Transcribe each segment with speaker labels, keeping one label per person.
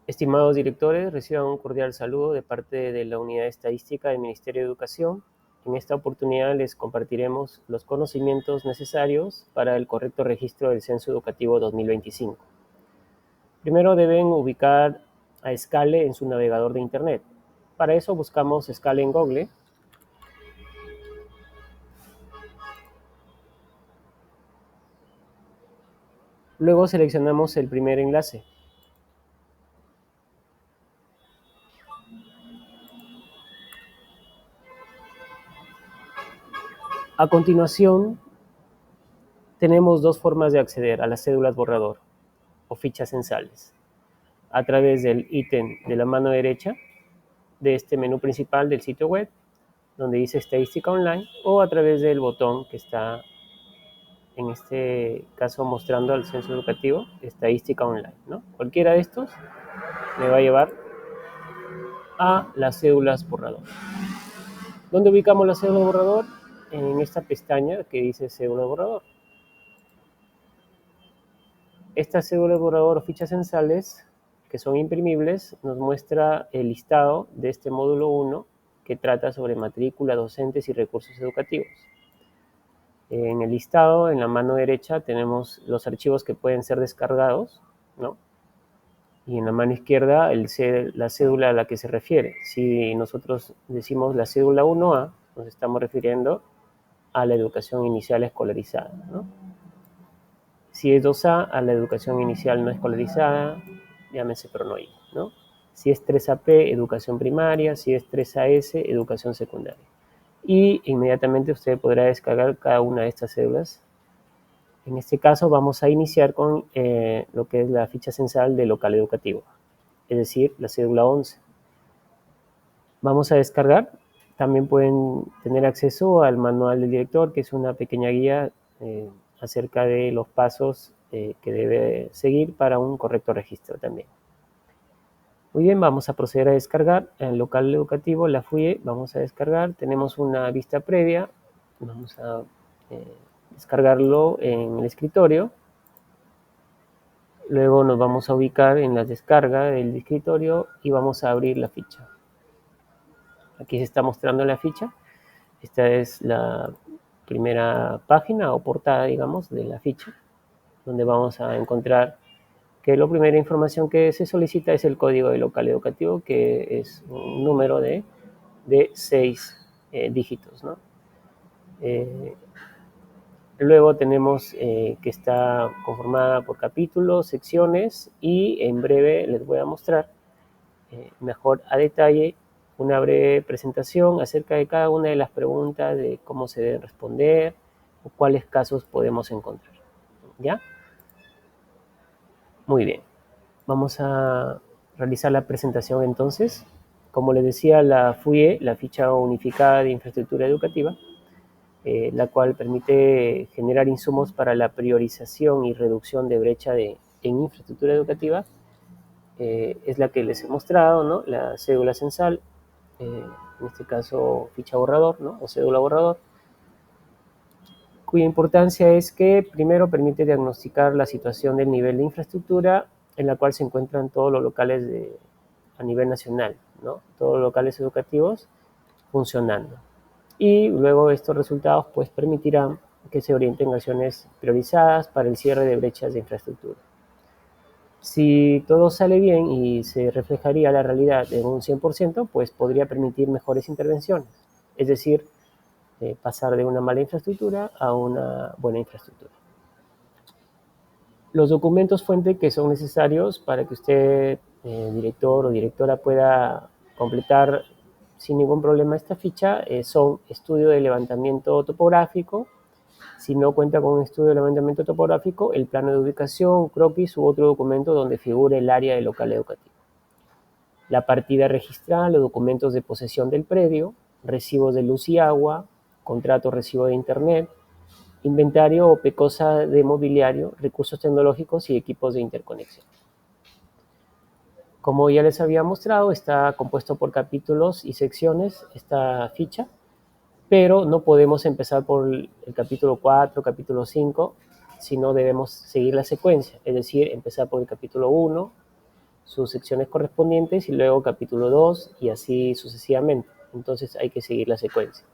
Speaker 1: Estimados directores, reciban un cordial saludo de parte de la Unidad de Estadística del Ministerio de Educación. En esta oportunidad les compartiremos los conocimientos necesarios para el correcto registro del Censo Educativo 2025. Primero deben ubicar a Scale en su navegador de Internet. Para eso buscamos Scale en Google. Luego seleccionamos el primer enlace. A continuación, tenemos dos formas de acceder a las cédulas borrador o fichas censales. A través del ítem de la mano derecha de este menú principal del sitio web, donde dice Estadística Online, o a través del botón que está en este caso mostrando al censo educativo, Estadística Online, ¿no? Cualquiera de estos me va a llevar a las cédulas borrador. ¿Dónde ubicamos la cédula borrador? En esta pestaña que dice cédula borrador. Estas cédulas borrador o fichas censales, que son imprimibles, nos muestra el listado de este módulo 1 que trata sobre matrícula, docentes y recursos educativos. En el listado, en la mano derecha, tenemos los archivos que pueden ser descargados, ¿no? Y en la mano izquierda, la cédula a la que se refiere. Si nosotros decimos la cédula 1A, nos estamos refiriendo a la educación inicial escolarizada, ¿no? Si es 2A, a la educación inicial no escolarizada, llámese pronoico, ¿no? Si es 3AP, educación primaria. Si es 3AS, educación secundaria. Y inmediatamente usted podrá descargar cada una de estas cédulas. En este caso vamos a iniciar con lo que es la ficha censal del local educativo, es decir, la cédula 11. Vamos a descargar. También pueden tener acceso al manual del director, que es una pequeña guía acerca de los pasos que debe seguir para un correcto registro también. Muy bien, vamos a proceder a descargar el local educativo, la FUIE. Vamos a descargar. Tenemos una vista previa. Vamos a descargarlo en el escritorio. Luego nos vamos a ubicar en la descarga del escritorio y vamos a abrir la ficha. Aquí se está mostrando la ficha. Esta es la primera página o portada, digamos, de la ficha, donde vamos a encontrar que la primera información que se solicita es el código del local educativo, que es un número de 6 dígitos, ¿no? Luego tenemos que está conformada por capítulos, secciones, y en breve les voy a mostrar mejor a detalle una breve presentación acerca de cada una de las preguntas, de cómo se deben responder o cuáles casos podemos encontrar. ¿Ya? Muy bien. Vamos a realizar la presentación entonces. Como les decía, la FUIE, la Ficha Unificada de Infraestructura Educativa, la cual permite generar insumos para la priorización y reducción de brecha en infraestructura educativa, es la que les he mostrado, ¿no? La cédula censal, en este caso ficha borrador, ¿no? O cédula borrador, cuya importancia es que primero permite diagnosticar la situación del nivel de infraestructura en la cual se encuentran todos los locales a nivel nacional, ¿no? Todos los locales educativos funcionando. Y luego estos resultados pues permitirán que se orienten acciones priorizadas para el cierre de brechas de infraestructura. Si todo sale bien y se reflejaría la realidad en un 100%, pues podría permitir mejores intervenciones, es decir, pasar de una mala infraestructura a una buena infraestructura. Los documentos fuente que son necesarios para que usted, director o directora, pueda completar sin ningún problema esta ficha son estudio de levantamiento topográfico. Si no cuenta con un estudio de levantamiento topográfico, el plano de ubicación, croquis u otro documento donde figure el área del local educativo. La partida registral o documentos de posesión del predio, recibos de luz y agua, contrato recibo de internet, inventario o pecosa de mobiliario, recursos tecnológicos y equipos de interconexión. Como ya les había mostrado, está compuesto por capítulos y secciones esta ficha, pero no podemos empezar por el capítulo 4, capítulo 5, sino debemos seguir la secuencia, es decir, empezar por el capítulo 1, sus secciones correspondientes y luego capítulo 2 y así sucesivamente. Entonces hay que seguir la secuencia.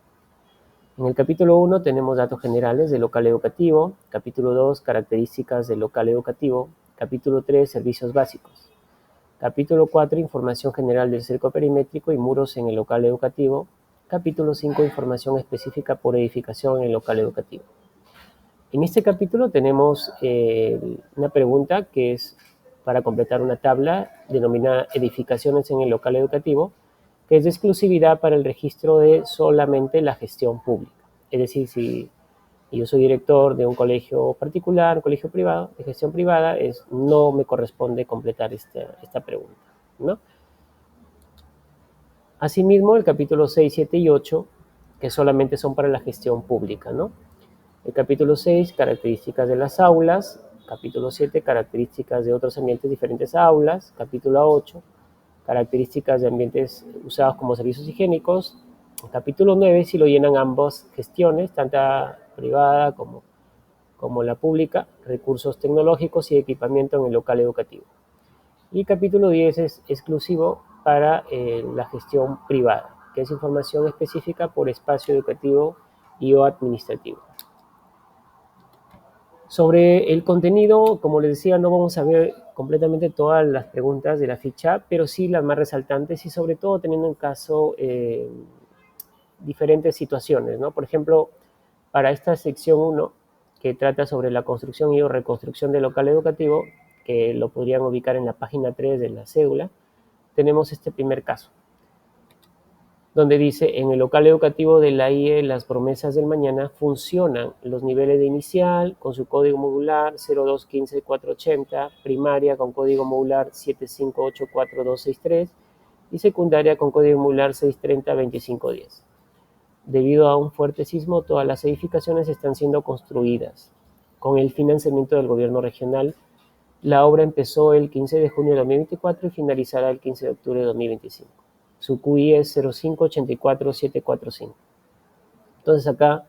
Speaker 1: En el capítulo 1 tenemos datos generales del local educativo, capítulo 2 características del local educativo, capítulo 3 servicios básicos, capítulo 4 información general del cerco perimétrico y muros en el local educativo, capítulo 5 información específica por edificación en el local educativo. En este capítulo tenemos una pregunta que es para completar una tabla denominada edificaciones en el local educativo, que es de exclusividad para el registro de solamente la gestión pública. Es decir, si yo soy director de un colegio particular, un colegio privado, de gestión privada, no me corresponde completar esta pregunta, ¿no? Asimismo, el capítulo 6, 7 y 8, que solamente son para la gestión pública, ¿no? El capítulo 6, características de las aulas. Capítulo 7, características de otros ambientes diferentes a aulas. Capítulo 8, características de ambientes usados como servicios higiénicos. El capítulo 9, si lo llenan ambas gestiones, tanto privada como la pública, recursos tecnológicos y equipamiento en el local educativo. Y capítulo 10 es exclusivo para la gestión privada, que es información específica por espacio educativo y o administrativo. Sobre el contenido, como les decía, no vamos a ver completamente todas las preguntas de la ficha, pero sí las más resaltantes y sobre todo teniendo en caso diferentes situaciones, ¿no? Por ejemplo, para esta sección 1, que trata sobre la construcción y o reconstrucción del local educativo, que lo podrían ubicar en la página 3 de la cédula, tenemos este primer caso, donde dice, en el local educativo de la IE Las Promesas del Mañana funcionan los niveles de inicial con su código modular 0215480, primaria con código modular 7584263 y secundaria con código modular 6302510. Debido a un fuerte sismo, todas las edificaciones están siendo construidas. Con el financiamiento del gobierno regional, la obra empezó el 15 de junio de 2024 y finalizará el 15 de octubre de 2025. Su QI es 0584745. Entonces acá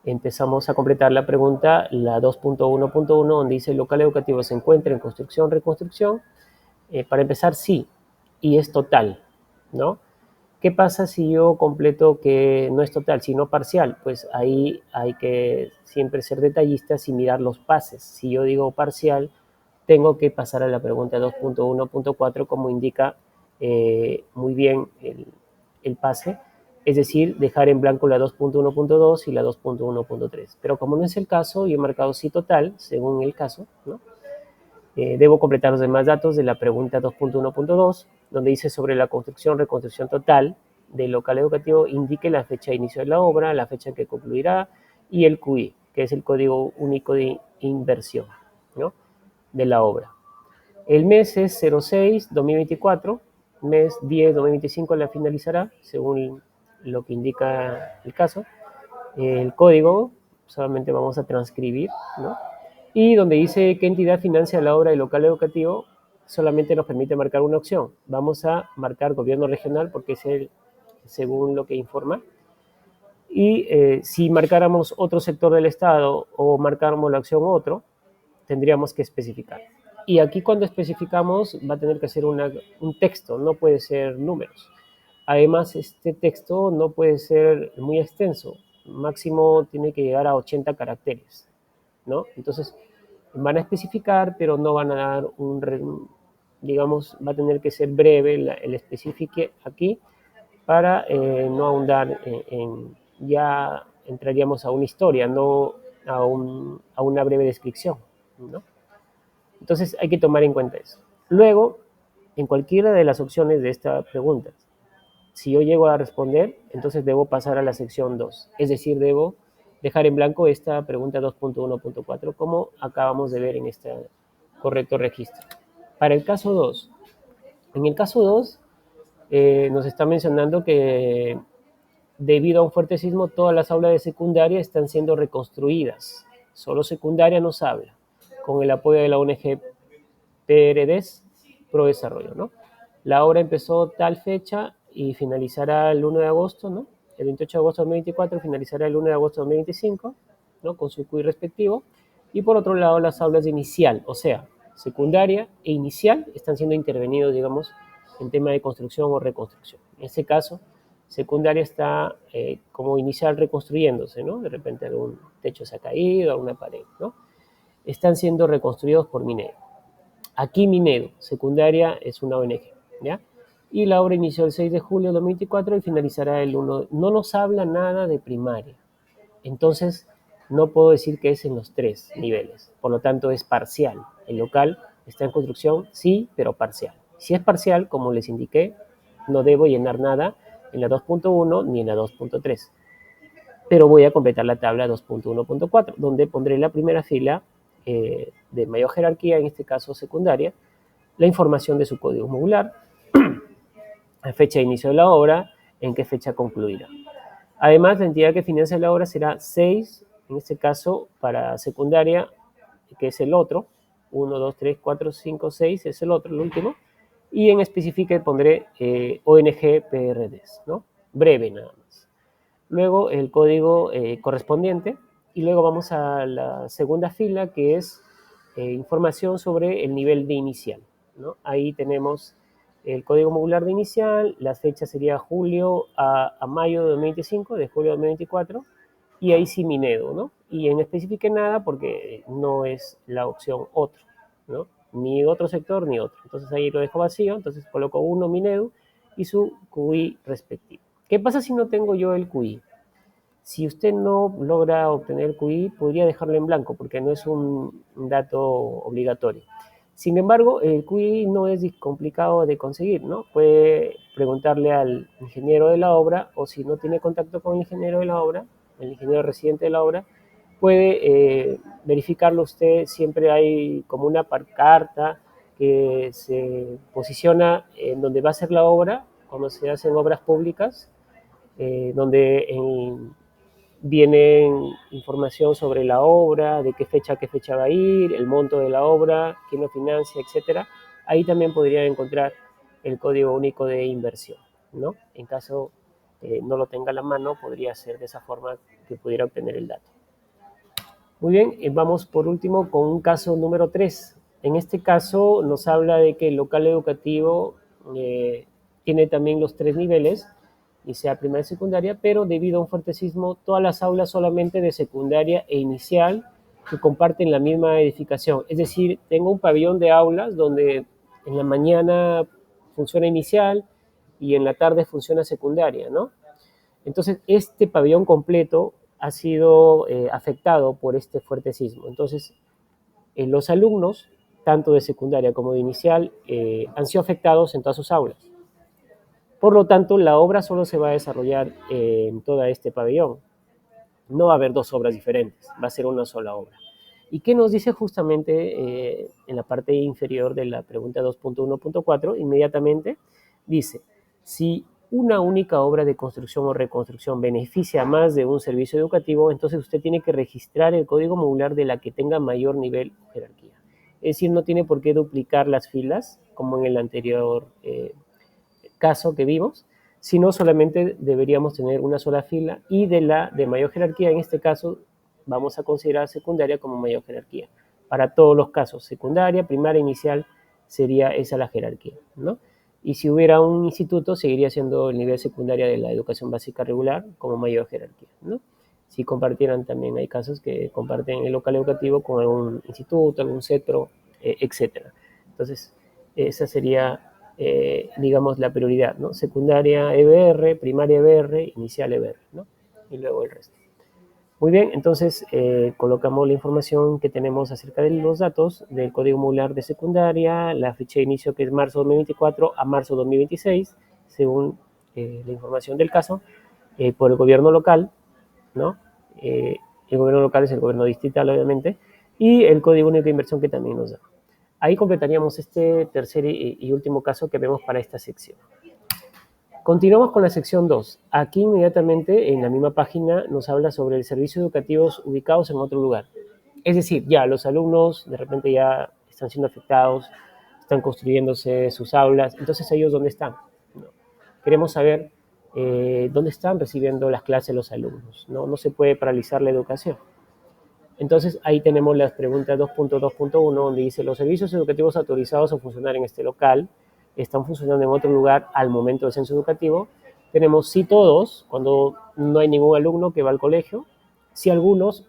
Speaker 1: empezamos a completar la pregunta, la 2.1.1, donde dice el local educativo se encuentra en construcción, reconstrucción. Para empezar, sí, y es total, ¿no? ¿Qué pasa si yo completo que no es total, sino parcial? Pues ahí hay que siempre ser detallistas y mirar los pases. Si yo digo parcial, tengo que pasar a la pregunta 2.1.4 como indica muy bien el pase, es decir, dejar en blanco la 2.1.2 y la 2.1.3. Pero como no es el caso, yo he marcado sí total, según el caso, ¿no? Debo completar los demás datos de la pregunta 2.1.2, donde dice sobre la construcción, reconstrucción total del local educativo, indique la fecha de inicio de la obra, la fecha en que concluirá y el QI, que es el código único de inversión, ¿no?, de la obra. El mes es 06-2024, mes 10-2025 la finalizará, según lo que indica el caso. El código solamente vamos a transcribir, ¿no? Y donde dice qué entidad financia la obra del local educativo, solamente nos permite marcar una opción. Vamos a marcar gobierno regional porque es según lo que informa. Y si marcáramos otro sector del Estado o marcáramos la opción otro, tendríamos que especificar. Y aquí cuando especificamos va a tener que ser un texto, no puede ser números. Además, este texto no puede ser muy extenso, máximo tiene que llegar a 80 caracteres, ¿no? Entonces, van a especificar, pero no van a dar digamos, va a tener que ser breve el especifique aquí para no ahondar ya entraríamos a una historia, no a una breve descripción, ¿no? Entonces hay que tomar en cuenta eso. Luego, en cualquiera de las opciones de esta pregunta, si yo llego a responder, entonces debo pasar a la sección 2, es decir, debo dejar en blanco esta pregunta 2.1.4 como acabamos de ver en este correcto registro. Para el caso 2, en el caso 2 nos está mencionando que debido a un fuerte sismo todas las aulas de secundaria están siendo reconstruidas. Solo secundaria nos habla, con el apoyo de la ONG PRDES, Pro Desarrollo, ¿no? La obra empezó tal fecha y finalizará el 1 de agosto, ¿no? El 28 de agosto de 2024 finalizará el 1 de agosto de 2025, ¿no?, con su QI respectivo. Y por otro lado, las aulas de inicial, o sea, secundaria e inicial están siendo intervenidos, digamos, en tema de construcción o reconstrucción. En este caso, secundaria está como inicial reconstruyéndose, ¿no? De repente algún techo se ha caído, alguna pared, ¿no? Están siendo reconstruidos por Minedo. Aquí Minedo, secundaria, es una ONG, ¿ya? Y la obra inició el 6 de julio de 2024 y finalizará el 1. No nos habla nada de primaria. Entonces, no puedo decir que es en los 3 niveles. Por lo tanto, es parcial. El local está en construcción, sí, pero parcial. Si es parcial, como les indiqué, no debo llenar nada en la 2.1 ni en la 2.3. Pero voy a completar la tabla 2.1.4, donde pondré la primera fila de mayor jerarquía, en este caso secundaria, la información de su código modular, la fecha de inicio de la obra, en qué fecha concluirá. Además, la entidad que financia la obra será 6, en este caso para secundaria, que es el otro, 1, 2, 3, 4, 5, 6, es el otro, el último, y en específica pondré ONG PRDs, ¿no? Breve nada más. Luego el código correspondiente, y luego vamos a la segunda fila, que es información sobre el nivel de inicial, ¿no? Ahí tenemos el código modular de inicial, la fecha sería julio a mayo de 2025, de julio de 2024, y ahí sí Minedo, ¿no? Y en específico nada porque no es la opción otro, ¿no? Ni otro sector ni otro. Entonces ahí lo dejo vacío, entonces coloco uno Minedo y su QI respectivo. ¿Qué pasa si no tengo yo el QI? Si usted no logra obtener el QI, podría dejarlo en blanco porque no es un dato obligatorio. Sin embargo, el QI no es complicado de conseguir, ¿no? Puede preguntarle al ingeniero de la obra, o si no tiene contacto con el ingeniero de la obra, el ingeniero residente de la obra, puede verificarlo usted. Siempre hay como una carta que se posiciona en donde va a ser la obra, cuando se hacen obras públicas, donde viene información sobre la obra, de qué fecha va a ir, el monto de la obra, quién lo financia, etcétera. Ahí también podría encontrar el código único de inversión, ¿no? En caso no lo tenga a la mano, podría ser de esa forma que pudiera obtener el dato. Muy bien, vamos por último con un caso número 3. En este caso nos habla de que el local educativo tiene también los 3 niveles, y sea primaria y secundaria, pero debido a un fuerte sismo, todas las aulas solamente de secundaria e inicial que comparten la misma edificación. Es decir, tengo un pabellón de aulas donde en la mañana funciona inicial y en la tarde funciona secundaria, ¿no? Entonces, este pabellón completo ha sido afectado por este fuerte sismo. Entonces, los alumnos, tanto de secundaria como de inicial, han sido afectados en todas sus aulas. Por lo tanto, la obra solo se va a desarrollar en todo este pabellón. No va a haber 2 obras diferentes, va a ser una sola obra. ¿Y qué nos dice justamente en la parte inferior de la pregunta 2.1.4? Inmediatamente dice, si una única obra de construcción o reconstrucción beneficia a más de un servicio educativo, entonces usted tiene que registrar el código modular de la que tenga mayor nivel o jerarquía. Es decir, no tiene por qué duplicar las filas, como en el anterior caso que vimos, sino solamente deberíamos tener una sola fila, y de la de mayor jerarquía, en este caso, vamos a considerar secundaria como mayor jerarquía. Para todos los casos, secundaria, primaria, inicial, sería esa la jerarquía, ¿no? Y si hubiera un instituto, seguiría siendo el nivel secundaria de la educación básica regular como mayor jerarquía, ¿no? Si compartieran, también hay casos que comparten el local educativo con algún instituto, algún centro, etcétera. Entonces, esa sería digamos, la prioridad, ¿no? Secundaria EBR, primaria EBR, inicial EBR, ¿no? Y luego el resto. Muy bien, entonces colocamos la información que tenemos acerca de los datos del código modular de secundaria, la fecha de inicio que es marzo 2024 a marzo 2026, según la información del caso, por el gobierno local, ¿no? El gobierno local es el gobierno distrital, obviamente, y el código único de inversión que también nos da. Ahí completaríamos este tercer y último caso que vemos para esta sección. Continuamos con la sección 2. Aquí inmediatamente en la misma página nos habla sobre el servicios educativos ubicados en otro lugar. Es decir, ya los alumnos de repente ya están siendo afectados, están construyéndose sus aulas, entonces ellos ¿dónde están? ¿No? Queremos saber dónde están recibiendo las clases los alumnos. No se puede paralizar la educación. Entonces, ahí tenemos las preguntas 2.2.1, donde dice, los servicios educativos autorizados a funcionar en este local están funcionando en otro lugar al momento del censo educativo. Tenemos sí todos, cuando no hay ningún alumno que va al colegio, sí algunos,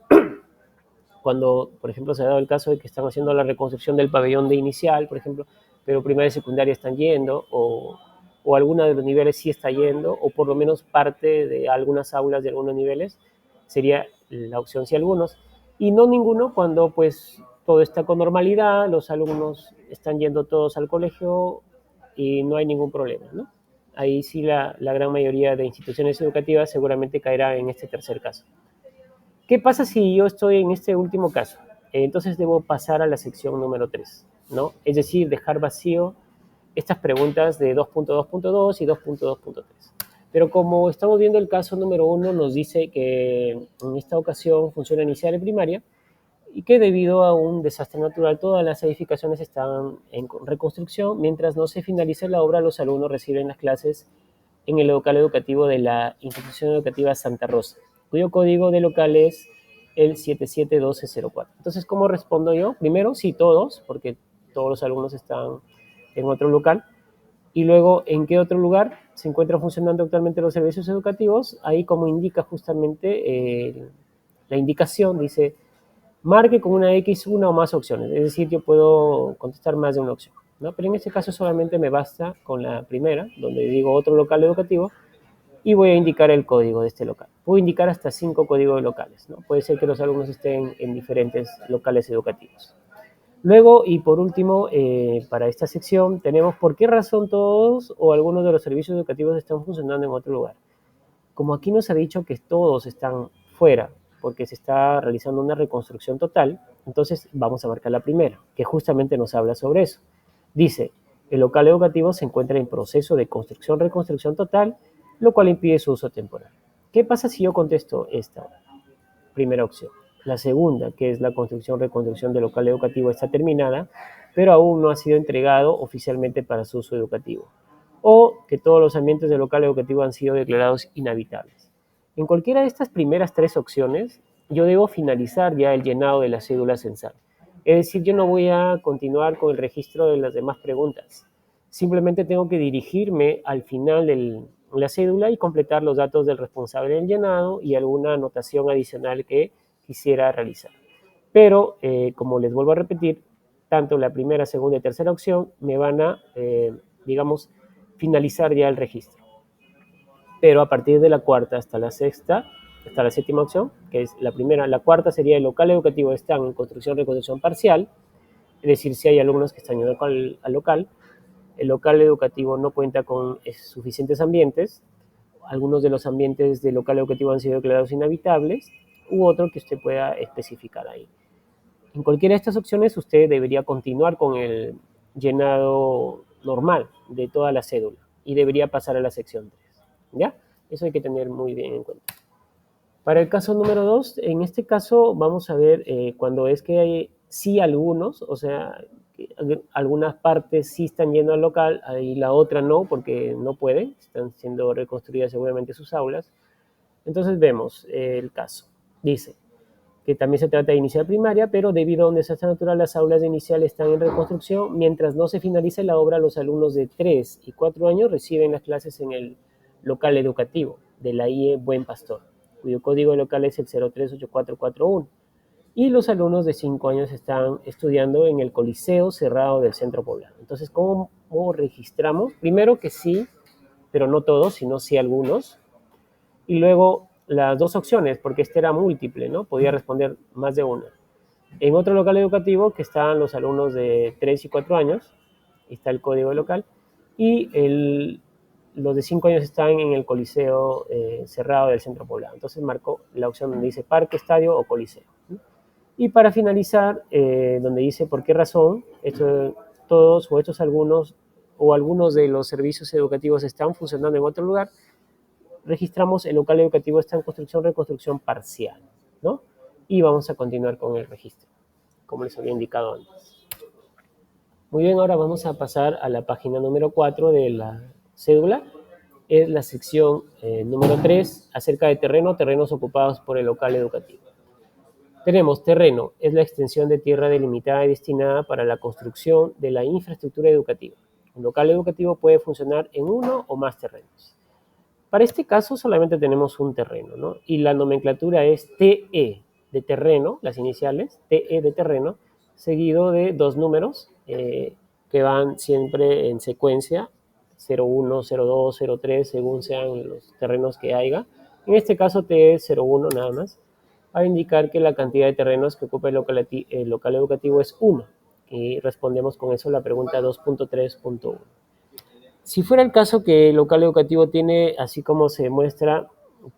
Speaker 1: cuando, por ejemplo, se ha dado el caso de que están haciendo la reconstrucción del pabellón de inicial, por ejemplo, pero primaria y secundaria están yendo, o alguna de los niveles sí está yendo, o por lo menos parte de algunas aulas de algunos niveles, sería la opción sí algunos, y no ninguno cuando pues todo está con normalidad, los alumnos están yendo todos al colegio y no hay ningún problema, ¿no? Ahí sí la gran mayoría de instituciones educativas seguramente caerá en este tercer caso. ¿Qué pasa si yo estoy en este último caso? Entonces debo pasar a la sección número 3, ¿no? Es decir, dejar vacío estas preguntas de 2.2.2 y 2.2.3. Pero como estamos viendo el caso número 1, nos dice que en esta ocasión funciona inicial y primaria y que debido a un desastre natural todas las edificaciones están en reconstrucción. Mientras no se finalice la obra, los alumnos reciben las clases en el local educativo de la institución educativa Santa Rosa, cuyo código de local es el 771204. Entonces, ¿cómo respondo yo? Primero, sí, todos, porque todos los alumnos están en otro local. Y luego, ¿en qué otro lugar se encuentran funcionando actualmente los servicios educativos? Ahí, como indica justamente la indicación, dice, marque con una X una o más opciones. Es decir, yo puedo contestar más de una opción, ¿no? Pero en este caso solamente me basta con la primera, donde digo otro local educativo, y voy a indicar el código de este local. Puedo indicar hasta 5 códigos locales, ¿no? Puede ser que los alumnos estén en diferentes locales educativos. Luego, y por último, para esta sección, tenemos por qué razón todos o algunos de los servicios educativos están funcionando en otro lugar. Como aquí nos ha dicho que todos están fuera porque se está realizando una reconstrucción total, entonces vamos a marcar la primera, que justamente nos habla sobre eso. Dice, el local educativo se encuentra en proceso de construcción-reconstrucción total, lo cual impide su uso temporal. ¿Qué pasa si yo contesto esta primera opción? La segunda, que es la construcción-reconstrucción del local educativo, está terminada, pero aún no ha sido entregado oficialmente para su uso educativo. O que todos los ambientes del local educativo han sido declarados inhabitables. En cualquiera de estas primeras tres opciones, yo debo finalizar ya el llenado de la cédula censal. Es decir, yo no voy a continuar con el registro de las demás preguntas. Simplemente tengo que dirigirme al final de la cédula y completar los datos del responsable del llenado y alguna anotación adicional que quisiera realizar. Pero, como les vuelvo a repetir, tanto la primera, segunda y tercera opción me van a, digamos, finalizar ya el registro. Pero a partir de la cuarta hasta la sexta, hasta la séptima opción, que es la primera, la cuarta sería el local educativo está en construcción-reconstrucción parcial, es decir, si hay alumnos que están yendo al local, el local educativo no cuenta con suficientes ambientes, algunos de los ambientes del local educativo han sido declarados inhabitables, u otro que usted pueda especificar ahí. En cualquiera de estas opciones usted debería continuar con el llenado normal de toda la cédula y debería pasar a la sección 3. ¿Ya? Eso hay que tener muy bien en cuenta. Para el caso número 2, en este caso vamos a ver cuando es que hay sí algunos, o sea, algunas partes sí están yendo al local y la otra no, porque no pueden, están siendo reconstruidas seguramente sus aulas. Entonces vemos el caso. Dice que también se trata de inicial primaria, pero debido a un desastre natural las aulas de inicial están en reconstrucción. Mientras no se finalice la obra, los alumnos de 3 y 4 años reciben las clases en el local educativo de la IE Buen Pastor, cuyo código local es el 038441. Y los alumnos de 5 años están estudiando en el Coliseo Cerrado del Centro Poblado. Entonces, ¿cómo registramos? Primero que sí, pero no todos, sino sí algunos. Y luego las dos opciones, porque este era múltiple, ¿no? Podía responder más de una. En otro local educativo que están los alumnos de 3 y 4 años, está el código local, y los de 5 años están en el Coliseo Cerrado del Centro Poblado. Entonces marcó la opción donde dice parque, estadio o coliseo, ¿no? Y para finalizar, donde dice por qué razón todos o estos algunos o algunos de los servicios educativos están funcionando en otro lugar, registramos el local educativo está en reconstrucción parcial, ¿no? Y vamos a continuar con el registro, como les había indicado antes. Muy bien, ahora vamos a pasar a la página número 4 de la cédula. Es la sección número 3, acerca de terrenos ocupados por el local educativo. Tenemos terreno, es la extensión de tierra delimitada y destinada para la construcción de la infraestructura educativa. Un local educativo puede funcionar en uno o más terrenos. Para este caso solamente tenemos un terreno, ¿no? Y la nomenclatura es TE de terreno, las iniciales, TE de terreno, seguido de dos números que van siempre en secuencia, 01, 02, 03, según sean los terrenos que haya. En este caso TE es 01 nada más, a indicar que la cantidad de terrenos que ocupa el local educativo es 1. Y respondemos con eso la pregunta 2.3.1. Si fuera el caso que el local educativo tiene, así como se muestra,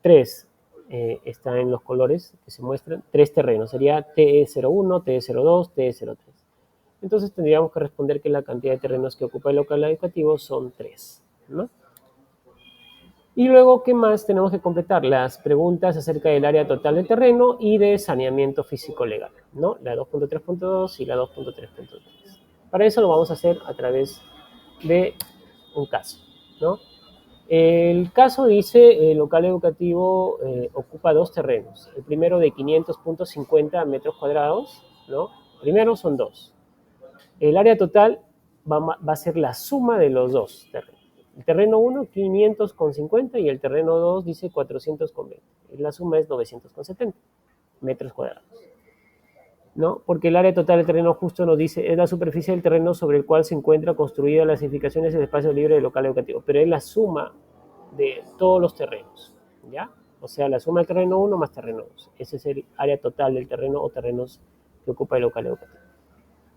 Speaker 1: tres, está en los colores que se muestran, tres terrenos, sería TE01, TE02, TE03. Entonces tendríamos que responder que la cantidad de terrenos que ocupa el local educativo son 3, ¿no? Y luego, ¿qué más tenemos que completar? Las preguntas acerca del área total de terreno y de saneamiento físico-legal, ¿no? La 2.3.2 y la 2.3.3. Para eso lo vamos a hacer a través de un caso, ¿no? El caso dice, el local educativo ocupa dos terrenos. El primero de 500.50 metros cuadrados, ¿no? Primero son dos. El área total va a ser la suma de los dos terrenos. El terreno 1, 500,50 y el terreno 2 dice 400,20. La suma es 970 metros cuadrados, ¿no? Porque el área total del terreno justo nos dice, es la superficie del terreno sobre el cual se encuentra construida las edificaciones y el espacio libre del local educativo, pero es la suma de todos los terrenos, ¿ya? O sea, la suma del terreno 1 más terreno 2. Ese es el área total del terreno o terrenos que ocupa el local educativo.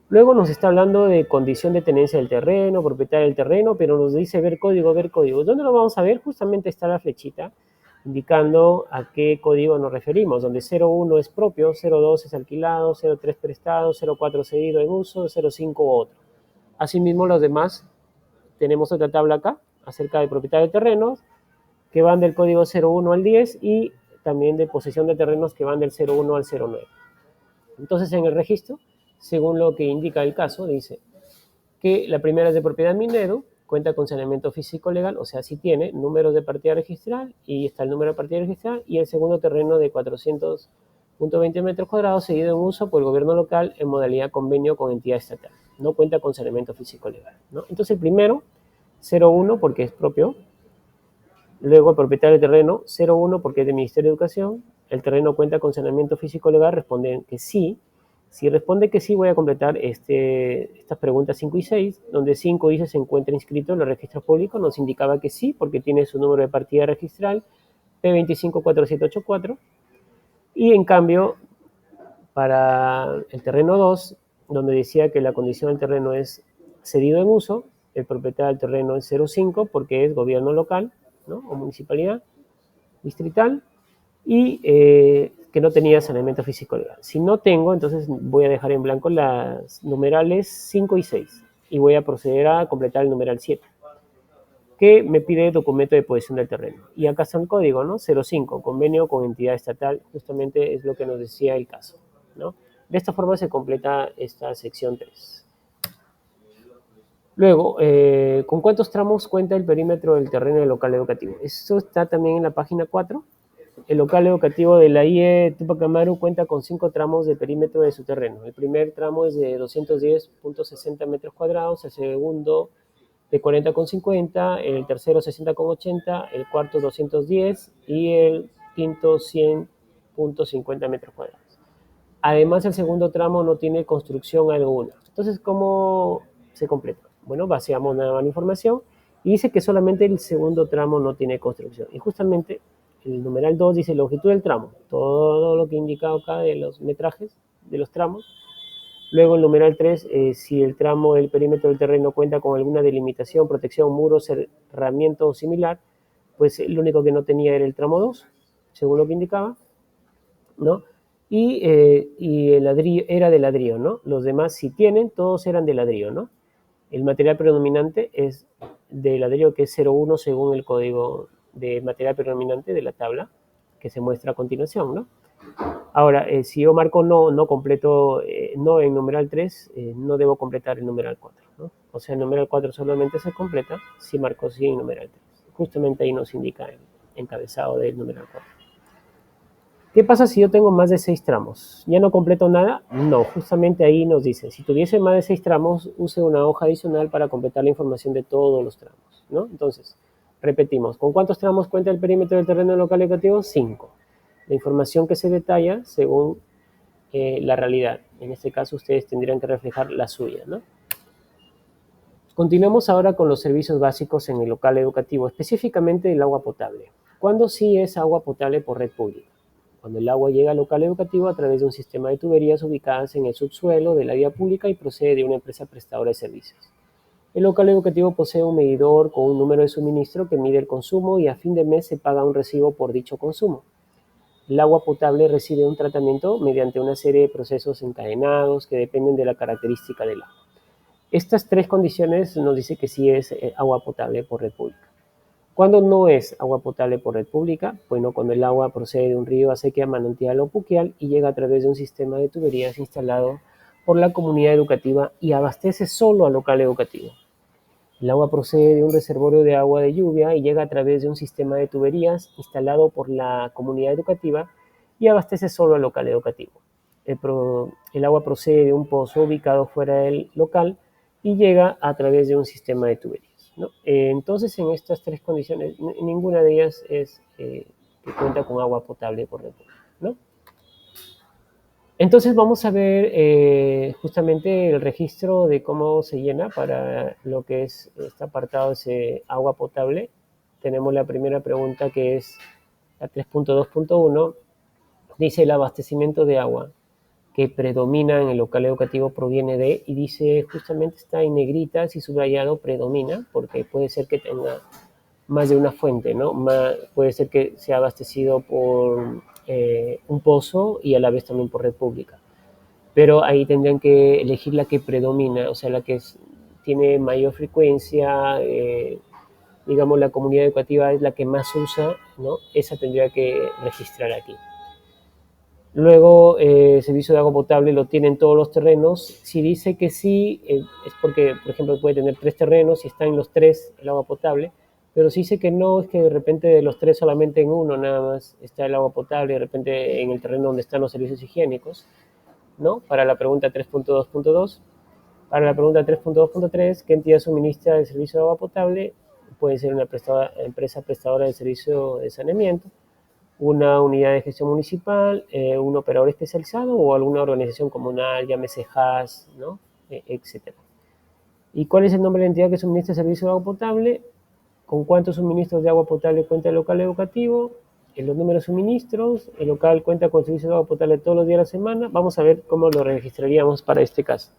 Speaker 1: Luego nos está hablando de condición de tenencia del terreno, propietario del terreno, pero nos dice ver código, ver código. ¿Dónde lo vamos a ver? Justamente está la flechita indicando a qué código nos referimos, donde 01 es propio, 02 es alquilado, 03 prestado, 04 cedido en uso, 05 otro. Asimismo, los demás, tenemos otra tabla acá acerca del propietario de terrenos, que van del código 01 al 10 y también de posesión de terrenos que van del 01 al 09. Entonces, en el registro, según lo que indica el caso, dice que la primera es de propiedad Minedu, cuenta con saneamiento físico legal, o sea, sí tiene números de partida registral y está el número de partida registral, y el segundo terreno de 400.20 metros cuadrados seguido en uso por el gobierno local en modalidad convenio con entidad estatal. No cuenta con saneamiento físico legal, ¿no? Entonces el primero, 01 porque es propio, luego el propietario del terreno, 01 porque es del Ministerio de Educación, el terreno cuenta con saneamiento físico legal, responden que sí. Si responde que sí, voy a completar estas preguntas 5 y 6, donde 5 dice se encuentra inscrito en los registros públicos, nos indicaba que sí, porque tiene su número de partida registral, P254784, y en cambio, para el terreno 2, donde decía que la condición del terreno es cedido en uso, el propietario del terreno es 05, porque es gobierno local, ¿no? O municipalidad distrital, y que no tenía saneamiento físico legal. Si no tengo, entonces voy a dejar en blanco las numerales 5 y 6 y voy a proceder a completar el numeral 7, que me pide documento de posesión del terreno. Y acá está el código, ¿no? 05, convenio con entidad estatal, justamente es lo que nos decía el caso, ¿no? De esta forma se completa esta sección 3. Luego, ¿con cuántos tramos cuenta el perímetro del terreno del local educativo? Eso está también en la página 4. El local educativo de la IE Tupac Amaru cuenta con 5 tramos de perímetro de su terreno. El primer tramo es de 210.60 metros cuadrados, el segundo de 40,50, el tercero 60,80, el cuarto 210 y el quinto 100.50 metros cuadrados. Además, el segundo tramo no tiene construcción alguna. Entonces, ¿cómo se completa? Bueno, vaciamos la información y dice que solamente el segundo tramo no tiene construcción. Y justamente el numeral 2 dice longitud del tramo, todo lo que he indicado acá de los metrajes de los tramos. Luego el numeral 3, si el tramo del perímetro del terreno cuenta con alguna delimitación, protección, muro, cerramiento o similar, pues lo único que no tenía era el tramo 2, según lo que indicaba, ¿no? Y el ladrillo era de ladrillo, ¿no? Los demás, si tienen, todos eran de ladrillo, ¿no? El material predominante es de ladrillo, que es 01 según el código de material predominante de la tabla que se muestra a continuación, ¿no? Ahora, si yo marco no, no completo, no en numeral 3, no debo completar el numeral 4, ¿no? O sea, el numeral 4 solamente se completa si marco sí en numeral 3. Justamente ahí nos indica el encabezado del numeral 4. ¿Qué pasa si yo tengo más de 6 tramos? ¿Ya no completo nada? No, justamente ahí nos dice, si tuviese más de 6 tramos, use una hoja adicional para completar la información de todos los tramos, ¿no? Entonces, repetimos, ¿con cuántos tramos cuenta el perímetro del terreno local educativo? 5. La información que se detalla según la realidad. En este caso, ustedes tendrían que reflejar la suya, ¿no? Continuamos ahora con los servicios básicos en el local educativo, específicamente el agua potable. ¿Cuándo sí es agua potable por red pública? Cuando el agua llega al local educativo a través de un sistema de tuberías ubicadas en el subsuelo de la vía pública y procede de una empresa prestadora de servicios. El local educativo posee un medidor con un número de suministro que mide el consumo y a fin de mes se paga un recibo por dicho consumo. El agua potable recibe un tratamiento mediante una serie de procesos encadenados que dependen de la característica del agua. Estas tres condiciones nos dice que sí es agua potable por red pública. ¿Cuándo no es agua potable por red pública? Bueno, cuando el agua procede de un río, acequia, manantial o pluvial y llega a través de un sistema de tuberías instalado por la comunidad educativa y abastece solo al local educativo. El agua procede de un reservorio de agua de lluvia y llega a través de un sistema de tuberías instalado por la comunidad educativa y abastece solo al local educativo. El agua procede de un pozo ubicado fuera del local y llega a través de un sistema de tuberías, ¿no? Entonces, en estas tres condiciones, ninguna de ellas es que cuenta con agua potable por dentro, ¿no? Entonces vamos a ver justamente el registro de cómo se llena para lo que es este apartado de agua potable. Tenemos la primera pregunta que es la 3.2.1. Dice el abastecimiento de agua que predomina en el local educativo proviene de, y dice justamente está en negrita, así subrayado, predomina, porque puede ser que tenga más de una fuente, ¿no? Puede ser que sea abastecido por un pozo y a la vez también por red pública. Pero ahí tendrían que elegir la que predomina, o sea, la que tiene mayor frecuencia, digamos, la comunidad educativa es la que más usa, ¿no? Esa tendría que registrar aquí. Luego, el servicio de agua potable lo tienen todos los terrenos. Si dice que sí, es porque, por ejemplo, puede tener 3 terrenos y está en los 3 el agua potable. Pero si dice que no, es que de repente de los 3 solamente en uno nada más está el agua potable, de repente en el terreno donde están los servicios higiénicos, ¿no? Para la pregunta 3.2.2. Para la pregunta 3.2.3, ¿qué entidad suministra el servicio de agua potable? Puede ser una empresa prestadora de servicio de saneamiento, una unidad de gestión municipal, un operador especializado o alguna organización comunal, llámese JAS, ¿no? Etc. ¿Y cuál es el nombre de la entidad que suministra el servicio de agua potable? ¿Con cuántos suministros de agua potable cuenta el local educativo? En los números de suministros, el local cuenta con servicio de agua potable todos los días de la semana. Vamos a ver cómo lo registraríamos para este caso.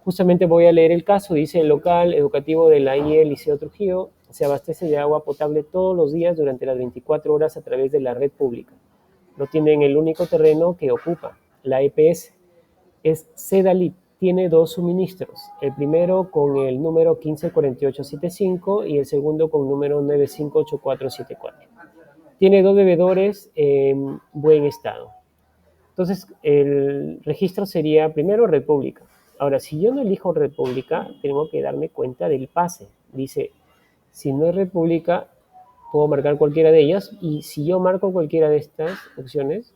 Speaker 1: Justamente voy a leer el caso. Dice: el local educativo de la IE Liceo Trujillo se abastece de agua potable todos los días durante las 24 horas a través de la red pública. Lo tiene en el único terreno que ocupa. La EPS es Sedalip. Tiene 2 suministros. El primero con el número 154875 y el segundo con el número 958474. Tiene 2 bebedores en buen estado. Entonces, el registro sería primero República. Ahora, si yo no elijo República, tengo que darme cuenta del pase. Dice, si no es República, puedo marcar cualquiera de ellas. Y si yo marco cualquiera de estas opciones,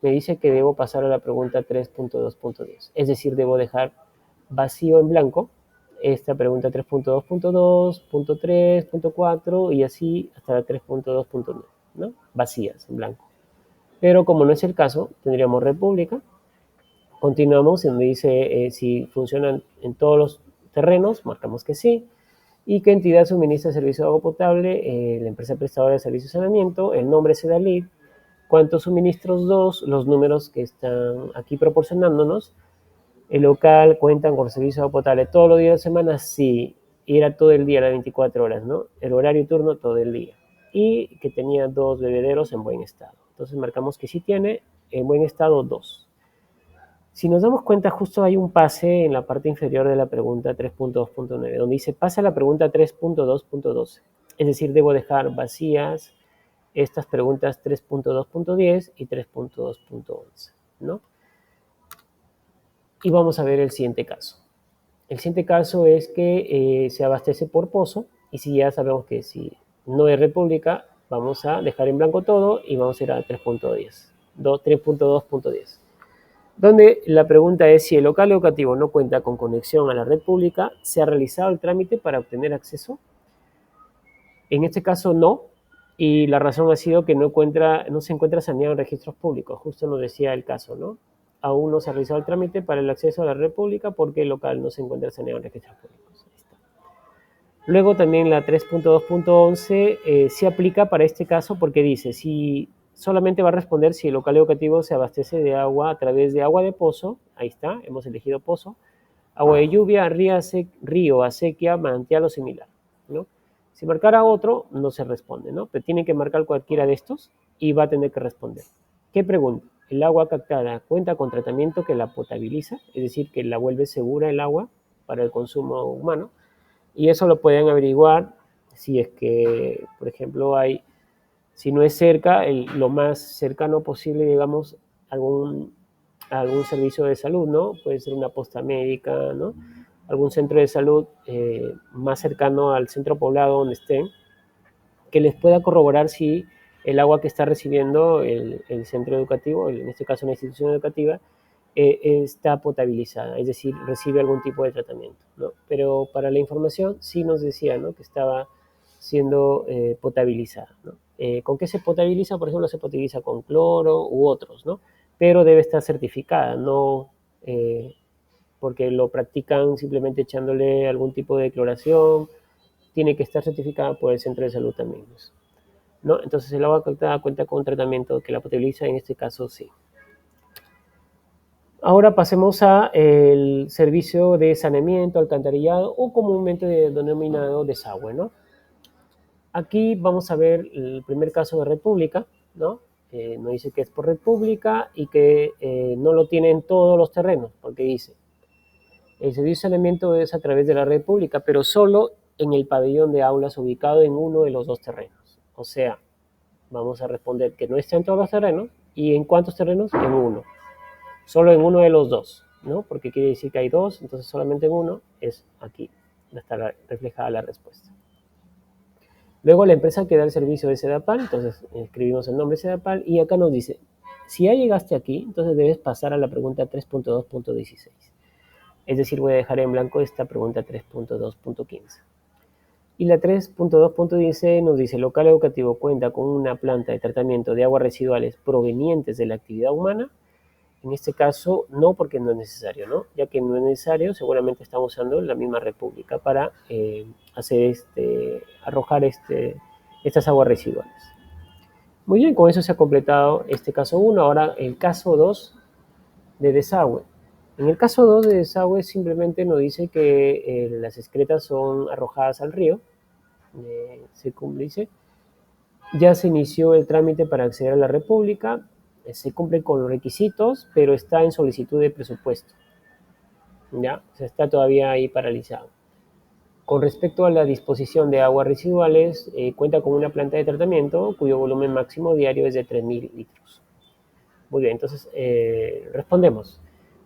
Speaker 1: me dice que debo pasar a la pregunta 3.2.10. Es decir, debo dejar vacío en blanco esta pregunta 3.2.2, .3, .4 y así hasta la 3.2.9, ¿no? Vacías en blanco. Pero como no es el caso, tendríamos República. Continuamos en donde dice si funcionan en todos los terrenos, marcamos que sí. ¿Y qué entidad suministra el servicio de agua potable? La empresa prestadora de servicio de saneamiento, el nombre es Sedalip, cuántos suministros, 2, los números que están aquí proporcionándonos. El local cuentan con servicio de agua potable todos los días de la semana, sí, y era todo el día, las 24 horas, ¿no? El horario y turno todo el día. Y que tenía 2 bebederos en buen estado. Entonces marcamos que sí tiene en buen estado 2. Si nos damos cuenta, justo hay un pase en la parte inferior de la pregunta 3.2.9, donde dice pasa a la pregunta 3.2.12. Es decir, debo dejar vacías estas preguntas 3.2.10 y 3.2.11, ¿no? Y vamos a ver el siguiente caso. El siguiente caso es que se abastece por pozo, y si ya sabemos que si no es República, vamos a dejar en blanco todo y vamos a ir a 3.10. 3.2.10, donde la pregunta es si el local educativo no cuenta con conexión a la red pública, ¿se ha realizado el trámite para obtener acceso? En este caso no, y la razón ha sido que no se encuentra saneado en registros públicos, justo nos decía el caso, ¿no? Aún no se ha realizado el trámite para el acceso a la red pública porque el local no se encuentra saneado en registros públicos. Ahí está. Luego también la 3.2.11 se aplica para este caso porque dice, si solamente va a responder si el local educativo se abastece de agua a través de agua de pozo, ahí está, hemos elegido pozo, agua de lluvia, río, acequia, manantial o similar, ¿no? Si marcara otro, no se responde, ¿no? Pero tiene que marcar cualquiera de estos y va a tener que responder. ¿Qué pregunta? ¿El agua captada cuenta con tratamiento que la potabiliza? Es decir, que la vuelve segura el agua para el consumo humano. Y eso lo pueden averiguar si es que, por ejemplo, si no es cerca, lo más cercano posible, digamos, algún, algún servicio de salud, ¿no? Puede ser una posta médica, ¿no? Algún centro de salud más cercano al centro poblado donde estén, que les pueda corroborar si el agua que está recibiendo el centro educativo, en este caso una institución educativa, está potabilizada, es decir, recibe algún tipo de tratamiento, ¿no? Pero para la información sí nos decía, ¿no?, que estaba siendo potabilizada, ¿no? ¿Con qué se potabiliza? Por ejemplo, se potabiliza con cloro u otros, ¿no? Pero debe estar certificada, no porque lo practican simplemente echándole algún tipo de cloración, tiene que estar certificada por el centro de salud también, ¿no? Entonces el agua captada cuenta con un tratamiento que la potabiliza, en este caso sí. Ahora pasemos a el servicio de saneamiento, alcantarillado o comúnmente denominado desagüe, ¿no? Aquí vamos a ver el primer caso de red pública, ¿no? Nos dice que es por red pública y que no lo tiene en todos los terrenos, porque dice, el servicio de saneamiento es a través de la red pública, pero solo en el pabellón de aulas ubicado en uno de los dos terrenos. O sea, vamos a responder que no está en todos los terrenos. ¿Y en cuántos terrenos? En uno. Solo en uno de los dos, ¿no? Porque quiere decir que hay dos, entonces solamente en uno es aquí. Está reflejada la respuesta. Luego la empresa que da el servicio de Sedapal, entonces escribimos el nombre Sedapal y acá nos dice, si ya llegaste aquí, entonces debes pasar a la pregunta 3.2.16. Es decir, voy a dejar en blanco esta pregunta 3.2.15. Y la 3.2.16 nos dice, local educativo cuenta con una planta de tratamiento de aguas residuales provenientes de la actividad humana. En este caso, no, porque no es necesario, ¿no? Ya que no es necesario, seguramente estamos usando la misma república para arrojar estas aguas residuales. Muy bien, con eso se ha completado este caso 1. Ahora el caso 2 de desagüe. En el caso 2 de desagüe simplemente nos dice que las excretas son arrojadas al río. Se dice, ya se inició el trámite para acceder a la república, se cumple con los requisitos, pero está en solicitud de presupuesto. ¿Ya? O sea, está todavía ahí paralizado. Con respecto a la disposición de aguas residuales, cuenta con una planta de tratamiento cuyo volumen máximo diario es de 3.000 litros. Muy bien, entonces respondemos.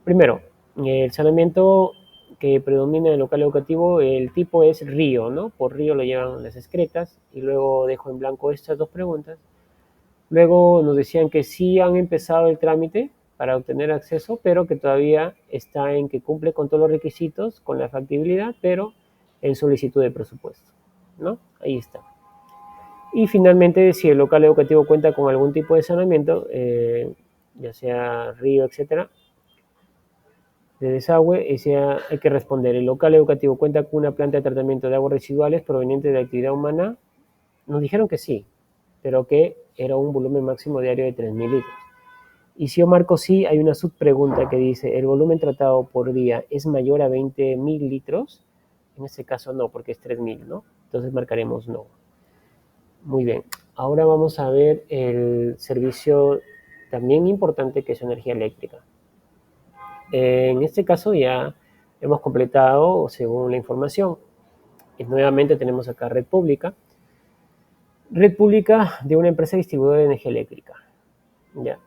Speaker 1: Primero, el saneamiento que predomina en el local educativo, el tipo es río, ¿no? Por río lo llevan las excretas, y luego dejo en blanco estas dos preguntas. Luego nos decían que sí han empezado el trámite para obtener acceso, pero que todavía está en que cumple con todos los requisitos, con la factibilidad, pero en solicitud de presupuesto, ¿no? Ahí está. Y finalmente, si el local educativo cuenta con algún tipo de saneamiento, ya sea río, etcétera, de desagüe, hay que responder, ¿el local educativo cuenta con una planta de tratamiento de aguas residuales provenientes de la actividad humana? Nos dijeron que sí, pero que era un volumen máximo diario de 3.000 litros. Y si yo marco sí, hay una subpregunta que dice, ¿el volumen tratado por día es mayor a 20.000 litros? En este caso no, porque es 3.000, ¿no? Entonces marcaremos no. Muy bien, ahora vamos a ver el servicio también importante que es energía eléctrica. En este caso ya hemos completado según la información. Y nuevamente tenemos acá red pública. Red pública de una empresa distribuidora de energía eléctrica. Ya.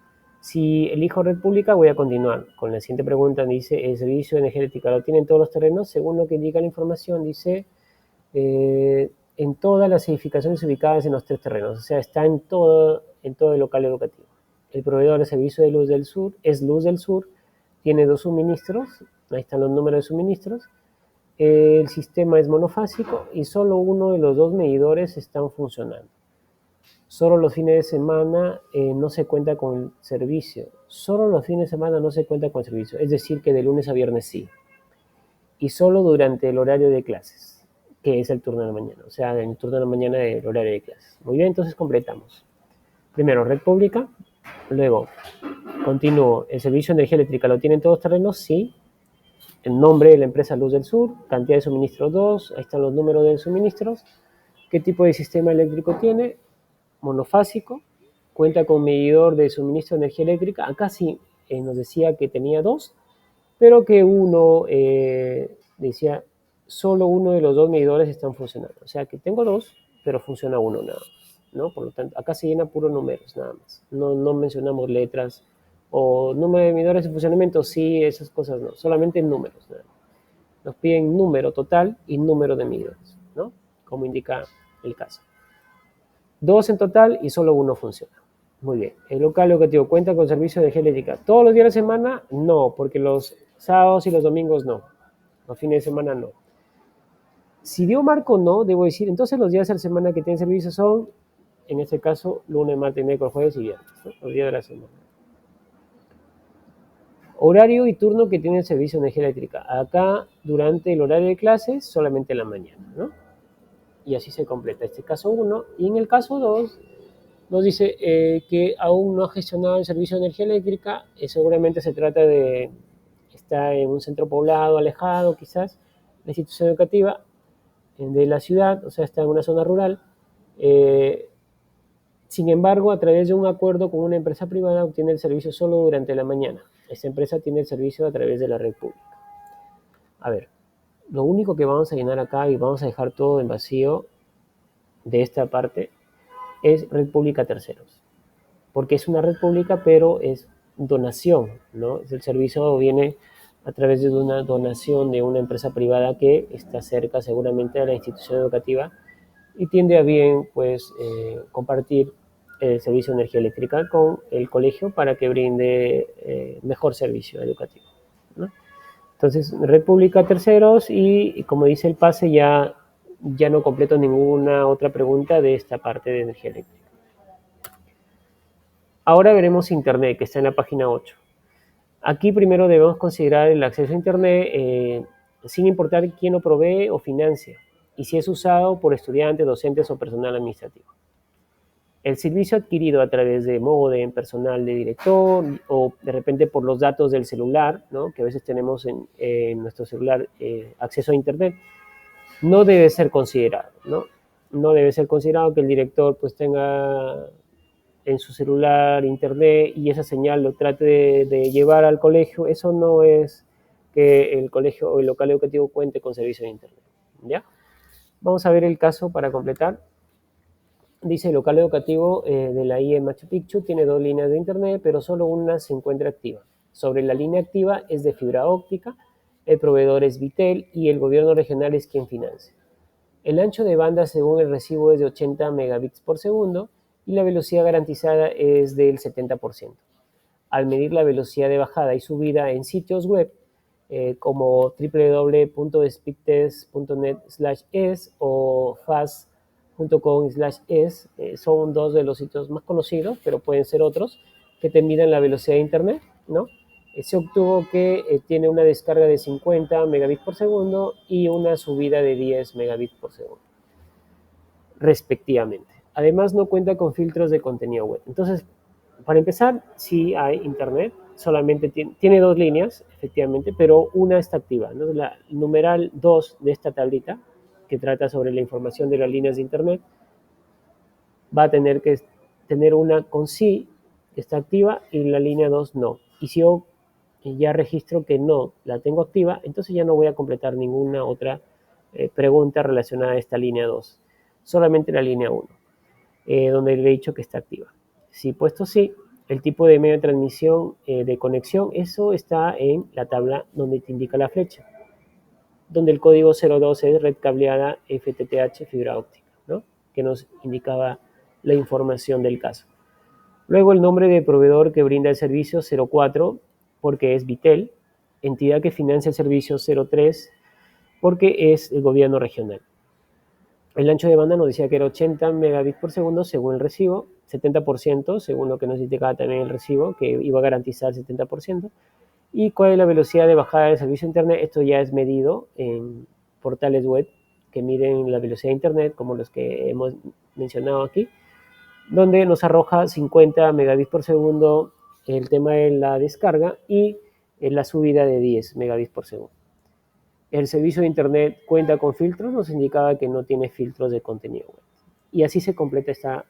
Speaker 1: Si elijo red pública, voy a continuar con la siguiente pregunta. Dice, ¿el servicio de energía eléctrica lo tienen todos los terrenos? Según lo que indica la información, dice, en todas las edificaciones ubicadas en los tres terrenos. O sea, está en todo el local educativo. El proveedor de servicio de Luz del Sur es Luz del Sur, tiene 2 suministros, ahí están los números de suministros. El sistema es monofásico y solo uno de los 2 medidores están funcionando. Solo los fines de semana no se cuenta con el servicio. Solo los fines de semana no se cuenta con el servicio. Es decir, que de lunes a viernes sí. Y solo durante el horario de clases, que es el turno de la mañana. O sea, en el turno de la mañana del horario de clases. Muy bien, entonces completamos. Primero, red pública. Luego, continúo. ¿El servicio de energía eléctrica lo tienen todos terrenos? Sí. El nombre de la empresa Luz del Sur. Cantidad de suministros 2. Ahí están los números de suministros. ¿Qué tipo de sistema eléctrico tiene? Monofásico, cuenta con medidor de suministro de energía eléctrica. Acá sí nos decía que tenía 2, pero que uno decía solo uno de los 2 medidores están funcionando. O sea que tengo 2, pero funciona uno nada más, ¿no? Por lo tanto, acá se llena puros números nada más. No mencionamos letras o número de medidores en funcionamiento, sí, esas cosas no. Solamente números, nada más. Nos piden número total y número de medidores, ¿no? Como indica el caso. 2 en total y solo uno funciona. Muy bien. El local educativo cuenta con servicio de energía eléctrica. ¿Todos los días de la semana? No, porque los sábados y los domingos no. Los fines de semana no. Si dio marco no, debo decir, entonces los días de la semana que tienen servicio son, en este caso, lunes, martes, miércoles, jueves y viernes, ¿no? Los días de la semana. Horario y turno que tienen servicio de energía eléctrica. Acá, durante el horario de clases, solamente en la mañana, ¿no? Y así se completa este caso 1. Y en el caso 2, nos dice que aún no ha gestionado el servicio de energía eléctrica. Seguramente se trata de, está en un centro poblado, alejado quizás, la institución educativa de la ciudad, o sea, está en una zona rural. Sin embargo, a través de un acuerdo con una empresa privada, obtiene el servicio solo durante la mañana. Esta empresa tiene el servicio a través de la red pública. A ver, lo único que vamos a llenar acá y vamos a dejar todo en vacío de esta parte es red pública terceros, porque es una red pública, pero es donación, ¿no? El servicio viene a través de una donación de una empresa privada que está cerca seguramente de la institución educativa y tiende a bien, pues, compartir el servicio de energía eléctrica con el colegio para que brinde mejor servicio educativo, ¿no? Entonces, red pública terceros y como dice el pase, ya no completo ninguna otra pregunta de esta parte de energía eléctrica. Ahora veremos Internet, que está en la página 8. Aquí primero debemos considerar el acceso a Internet sin importar quién lo provee o financia y si es usado por estudiantes, docentes o personal administrativo. El servicio adquirido a través de modem, personal de director o de repente por los datos del celular, ¿no? Que a veces tenemos en nuestro celular acceso a Internet, no debe ser considerado, ¿no? No debe ser considerado que el director pues tenga en su celular internet y esa señal lo trate de llevar al colegio. Eso no es que el colegio o el local educativo cuente con servicio de internet, ¿ya? Vamos a ver el caso para completar. Dice, el local educativo de la IE Machu Picchu tiene 2 líneas de internet, pero solo una se encuentra activa. Sobre la línea activa es de fibra óptica, el proveedor es Vitel y el gobierno regional es quien financia. El ancho de banda según el recibo es de 80 megabits por segundo y la velocidad garantizada es del 70%. Al medir la velocidad de bajada y subida en sitios web como www.speedtest.net/es o fast.com/es, son 2 de los sitios más conocidos, pero pueden ser otros que te midan la velocidad de internet, ¿no? Se obtuvo que tiene una descarga de 50 megabits por segundo y una subida de 10 megabits por segundo, respectivamente. Además, no cuenta con filtros de contenido web. Entonces, para empezar, sí hay internet, solamente tiene 2 líneas, efectivamente, pero una está activa, ¿no? La numeral 2 de esta tablita, que trata sobre la información de las líneas de internet, va a tener que tener una con sí, que está activa, y la línea 2 no. Y si yo ya registro que no la tengo activa, entonces ya no voy a completar ninguna otra pregunta relacionada a esta línea 2, solamente la línea 1, donde le he dicho que está activa. Si puesto sí, el tipo de medio de transmisión de conexión, eso está en la tabla donde te indica la flecha, donde el código 02 es red cableada FTTH fibra óptica, ¿no? Que nos indicaba la información del caso. Luego el nombre de proveedor que brinda el servicio 04, porque es Vitel, entidad que financia el servicio 03, porque es el gobierno regional. El ancho de banda nos decía que era 80 megabits por segundo según el recibo, 70% según lo que nos indicaba también el recibo, que iba a garantizar 70%. ¿Y cuál es la velocidad de bajada del servicio de Internet? Esto ya es medido en portales web que miden la velocidad de Internet, como los que hemos mencionado aquí, donde nos arroja 50 megabits por segundo el tema de la descarga y la subida de 10 megabits por segundo. El servicio de Internet cuenta con filtros, nos indicaba que no tiene filtros de contenido web. Y así se completa esta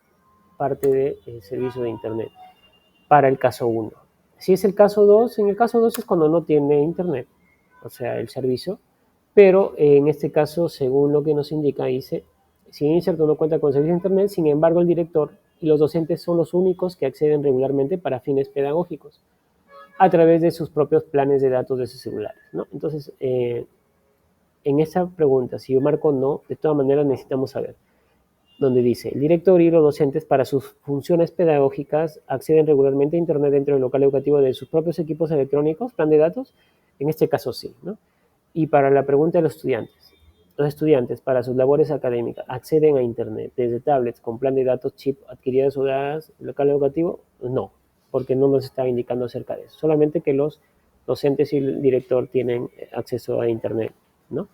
Speaker 1: parte del servicio de Internet para el caso 1. Si es el caso 2, en el caso 2 es cuando no tiene Internet, o sea, el servicio, pero en este caso, según lo que nos indica, dice, si bien es cierto no cuenta con servicio de Internet, sin embargo el director y los docentes son los únicos que acceden regularmente para fines pedagógicos a través de sus propios planes de datos de sus celulares, ¿no? Entonces, en esa pregunta, si yo marco no, de todas maneras necesitamos saber, donde dice, el director y los docentes para sus funciones pedagógicas acceden regularmente a Internet dentro del local educativo de sus propios equipos electrónicos, plan de datos, en este caso sí, ¿no? Y para la pregunta de los estudiantes para sus labores académicas acceden a Internet desde tablets con plan de datos chip adquiridas o dadas en el local educativo, no, porque no nos está indicando acerca de eso, solamente que los docentes y el director tienen acceso a Internet, ¿no?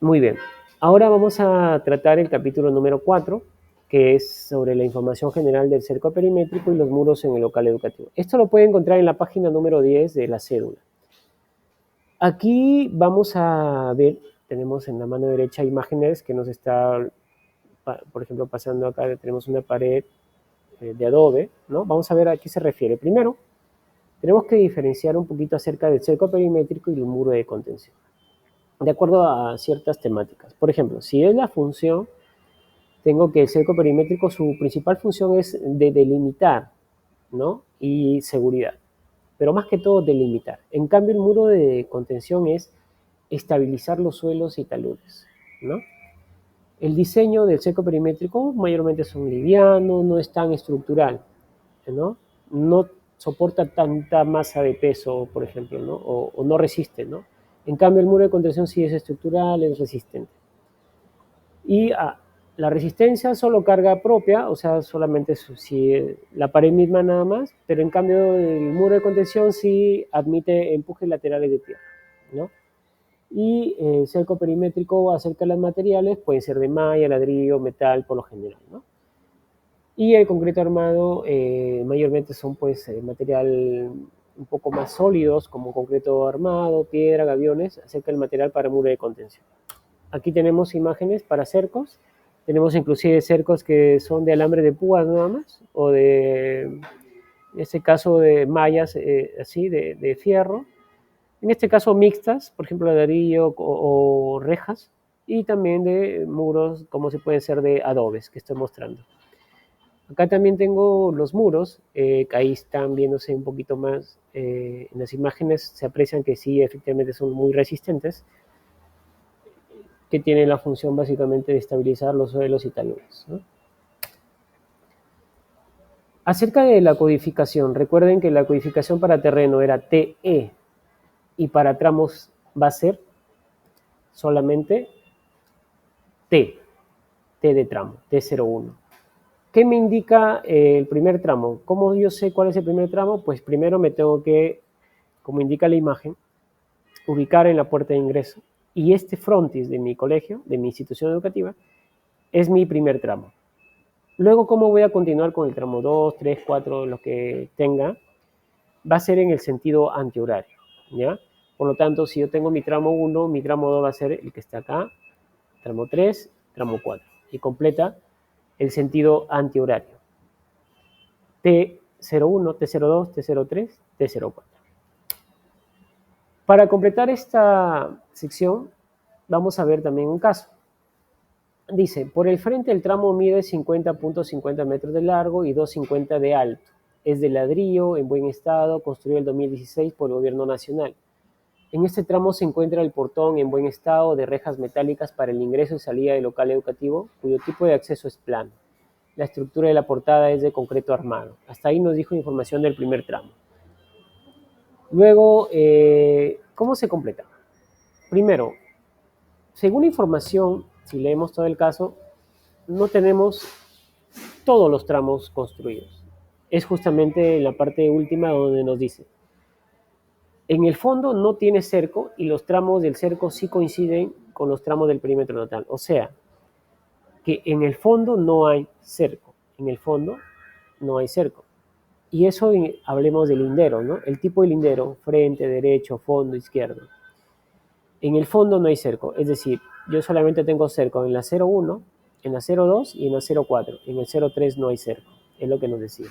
Speaker 1: Muy bien. Ahora vamos a tratar el capítulo número 4, que es sobre la información general del cerco perimétrico y los muros en el local educativo. Esto lo puede encontrar en la página número 10 de la cédula. Aquí vamos a ver, tenemos en la mano derecha imágenes que nos está, por ejemplo, pasando acá, tenemos una pared de Adobe, ¿no? Vamos a ver a qué se refiere. Primero, tenemos que diferenciar un poquito acerca del cerco perimétrico y el muro de contención, de acuerdo a ciertas temáticas. Por ejemplo, si es la función, tengo que el cerco perimétrico, su principal función es de delimitar, ¿no? Y seguridad, pero más que todo delimitar. En cambio, el muro de contención es estabilizar los suelos y taludes, ¿no? El diseño del cerco perimétrico mayormente son livianos, no es tan estructural, ¿no? No soporta tanta masa de peso, por ejemplo, ¿no? O no resiste, ¿no? En cambio, el muro de contención sí es estructural, es resistente. Y la resistencia solo carga propia, o sea, solamente si la pared misma nada más, pero en cambio el muro de contención sí admite empujes laterales de tierra, ¿no? Y el cerco perimétrico acerca de los materiales pueden ser de malla, ladrillo, metal por lo general, ¿no? Y el concreto armado mayormente son pues material un poco más sólidos como concreto armado, piedra, gaviones, acerca del material para muro de contención. Aquí tenemos imágenes para cercos, tenemos inclusive cercos que son de alambre de púas nada más, o de, en este caso, de mallas así, de fierro, en este caso mixtas, por ejemplo, ladrillo o rejas, y también de muros, como se pueden ser de adobes, que estoy mostrando. Acá también tengo los muros, que ahí están viéndose un poquito más, en las imágenes se aprecian que sí, efectivamente son muy resistentes, que tienen la función básicamente de estabilizar los suelos y taludes, ¿no? Acerca de la codificación, recuerden que la codificación para terreno era TE y para tramos va a ser solamente T, T de tramo, T01. ¿Qué me indica el primer tramo? ¿Cómo yo sé cuál es el primer tramo? Pues primero me tengo que, como indica la imagen, ubicar en la puerta de ingreso. Y este frontis de mi colegio, de mi institución educativa, es mi primer tramo. Luego, ¿cómo voy a continuar con el tramo 2, 3, 4, lo que tenga? Va a ser en el sentido antihorario, ¿ya? Por lo tanto, si yo tengo mi tramo 1, mi tramo 2 va a ser el que está acá, tramo 3, tramo 4, y completa el sentido antihorario. T01, T02, T03, T04. Para completar esta sección, vamos a ver también un caso. Dice, por el frente el tramo mide 50.50 metros de largo y 2.50 de alto. Es de ladrillo, en buen estado, construido en el 2016 por el Gobierno Nacional. En este tramo se encuentra el portón en buen estado de rejas metálicas para el ingreso y salida del local educativo, cuyo tipo de acceso es plano. la estructura de la portada es de concreto armado. Hasta ahí nos dijo información del primer tramo. Luego, ¿cómo se completa? Primero, según información, si leemos todo el caso, no tenemos todos los tramos construidos. Es justamente en la parte última donde nos dice, en el fondo no tiene cerco y los tramos del cerco sí coinciden con los tramos del perímetro total. O sea, que en el fondo no hay cerco. En el fondo no hay cerco. Y eso hablemos del lindero, ¿no? El tipo de lindero, frente, derecho, fondo, izquierdo. En el fondo no hay cerco, es decir, yo solamente tengo cerco en la 01, en la 02 y en la 04. En el 03 no hay cerco, es lo que nos decía.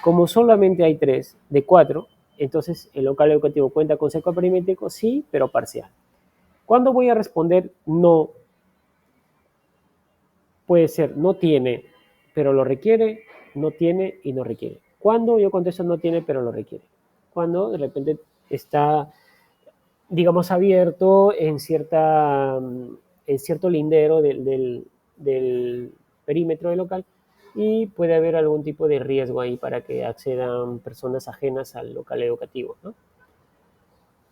Speaker 1: Como solamente hay 3 de 4, entonces el local educativo cuenta con cerco perimétrico, sí, pero parcial. ¿Cuándo voy a responder no? Puede ser no tiene, pero lo requiere, no tiene y no requiere. ¿Cuándo yo contesto no tiene, pero lo requiere? Cuando de repente está, digamos, abierto en cierto lindero del perímetro del local y puede haber algún tipo de riesgo ahí para que accedan personas ajenas al local educativo, ¿no?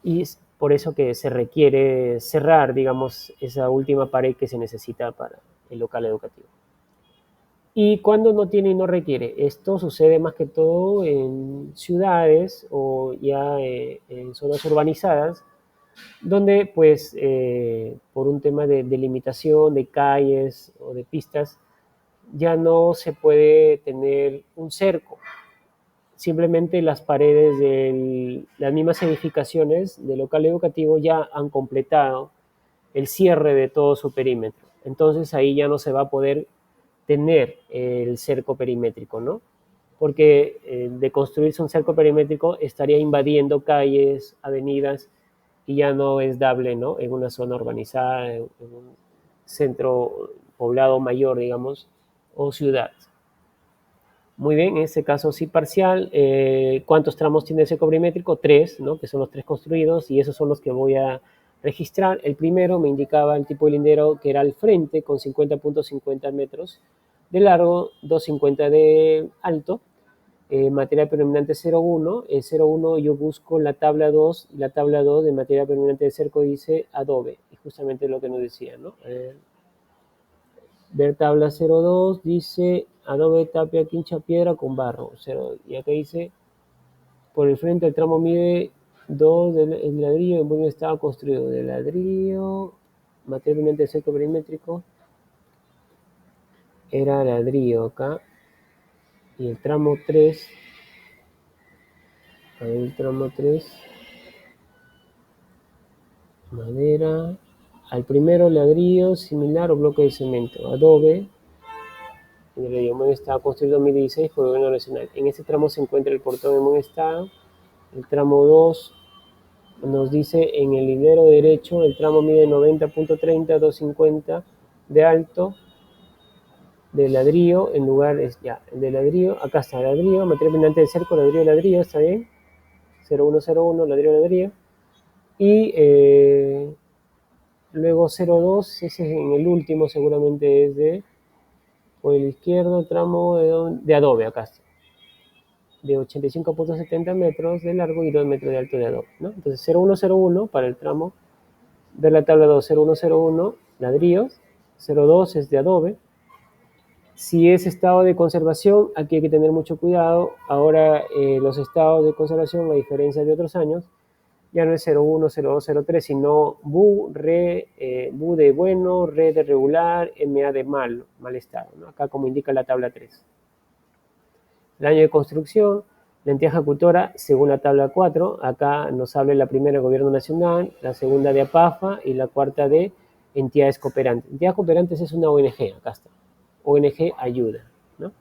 Speaker 1: Y es por eso que se requiere cerrar, digamos, esa última pared que se necesita para el local educativo. Y cuando no tiene y no requiere, esto sucede más que todo en ciudades o ya en zonas urbanizadas, donde pues por un tema de delimitación de calles o de pistas, ya no se puede tener un cerco. Simplemente las paredes de las mismas edificaciones del local educativo ya han completado el cierre de todo su perímetro. Entonces ahí ya no se va a poder tener el cerco perimétrico, ¿no? Porque de construirse un cerco perimétrico estaría invadiendo calles, avenidas, y ya no es dable, ¿no? En una zona urbanizada, en un centro poblado mayor, digamos, o ciudad. Muy bien, en este caso sí parcial. ¿Cuántos tramos tiene el cerco perimétrico? 3, ¿no? Que son los 3 construidos, y esos son los que voy a registrar. El primero me indicaba el tipo de lindero que era al frente, con 50.50 metros de largo, 2.50 de alto, material predominante 0.1. El 0.1 yo busco la tabla 2, y la tabla 2 de material predominante de cerco dice adobe, y justamente lo que nos decía, ¿no? Ver tabla 02, dice adobe, tapia, quincha, piedra con barro. 0, y acá dice, por el frente el tramo mide 2 de ladrillo en buen estado construido. De ladrillo, material de cerco perimétrico, era ladrillo acá. Y el tramo 3, ahí el tramo 3, madera. Al primero ladrillo, similar o bloque de cemento. Adobe, en el buen estado construido en 2016 por el gobierno nacional. En este tramo se encuentra el portón en buen estado. El tramo 2 nos dice en el hilero derecho, el tramo mide 90.30, 250 de alto, de ladrillo, en lugar es ya, el de ladrillo, acá está ladrillo, material brillante de cerco, ladrillo, está bien, 0101, ladrillo, y luego 02, ese es en el último, seguramente es de, por el izquierdo, tramo de adobe, acá está, de 85.70 metros de largo y 2 metros de alto de adobe, ¿no? Entonces 0101 para el tramo, ver la tabla 2, 0101, ladrillos, 02 es de adobe. Si es estado de conservación, aquí hay que tener mucho cuidado. Ahora los estados de conservación, a diferencia de otros años, ya no es 01, 02, 03, sino BU, BU de bueno, RE de regular, MA de mal estado, ¿no? Acá como indica la tabla 3. El año de construcción, la entidad ejecutora, según la tabla 4, acá nos habla la primera de Gobierno Nacional, la segunda de APAFA y la cuarta de entidades cooperantes. Entidades cooperantes es una ONG, acá está. ONG ayuda, ¿no?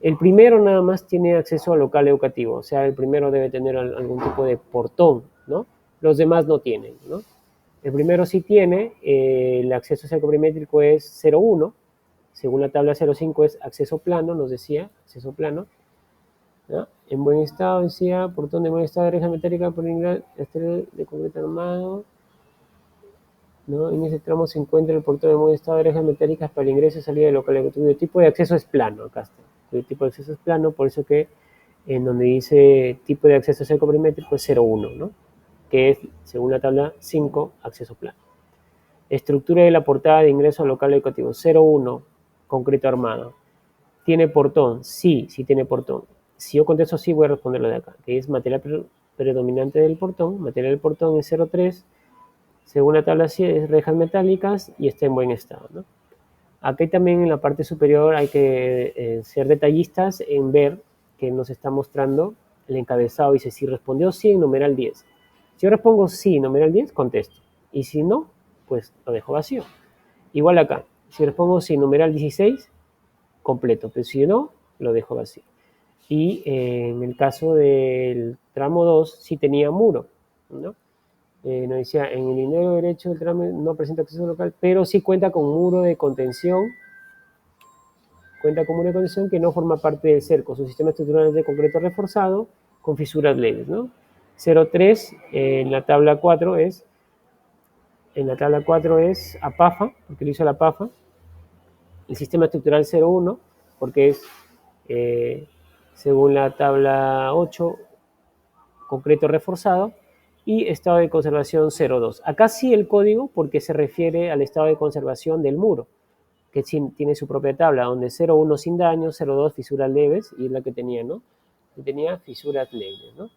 Speaker 1: El primero nada más tiene acceso al local educativo, o sea, el primero debe tener algún tipo de portón, ¿no? Los demás no tienen, ¿no? El primero sí tiene, el acceso cercoperimétrico es 01, según la tabla 05 es acceso plano, nos decía, acceso plano, ¿no? En buen estado, decía, portón de buen estado de reja metálica por inglar, de concreto armado, ¿no? En ese tramo se encuentra el portón de buen estado de rejas metálicas para el ingreso y salida del local educativo. El tipo de acceso es plano, acá está. El tipo de acceso es plano, por eso que en donde dice tipo de acceso cercoperimétrico es 0,1, ¿no? Que es, según la tabla 5, acceso plano. Estructura de la portada de ingreso al local educativo, 0,1, concreto armado. ¿Tiene portón? Sí, sí tiene portón. Si yo contesto sí, voy a responder lo de acá, que es material predominante del portón. Material del portón es 0,3, según la tabla es rejas metálicas y está en buen estado, ¿no? Aquí también en la parte superior hay que ser detallistas en ver que nos está mostrando el encabezado. Dice, si respondió sí en numeral 10. Si yo respondo sí en numeral 10, contesto. Y si no, pues lo dejo vacío. Igual acá, si respondo sí en numeral 16, completo. Pero si no, lo dejo vacío. Y en el caso del tramo 2, sí tenía muro, ¿no? Nos decía, en el lineal derecho del tramo no presenta acceso local, pero sí cuenta con muro de contención que no forma parte del cerco. Su sistema estructural es de concreto reforzado con fisuras leves, ¿no? 0,3 en la tabla 4 es APAFA, porque lo hizo la APAFA. El sistema estructural 0,1 porque es, según la tabla 8, concreto reforzado. Y estado de conservación 0,2. Acá sí el código porque se refiere al estado de conservación del muro, que tiene su propia tabla, donde 0,1 sin daño, 0,2 fisuras leves, y es la que tenía, ¿no? Que tenía fisuras leves, ¿no?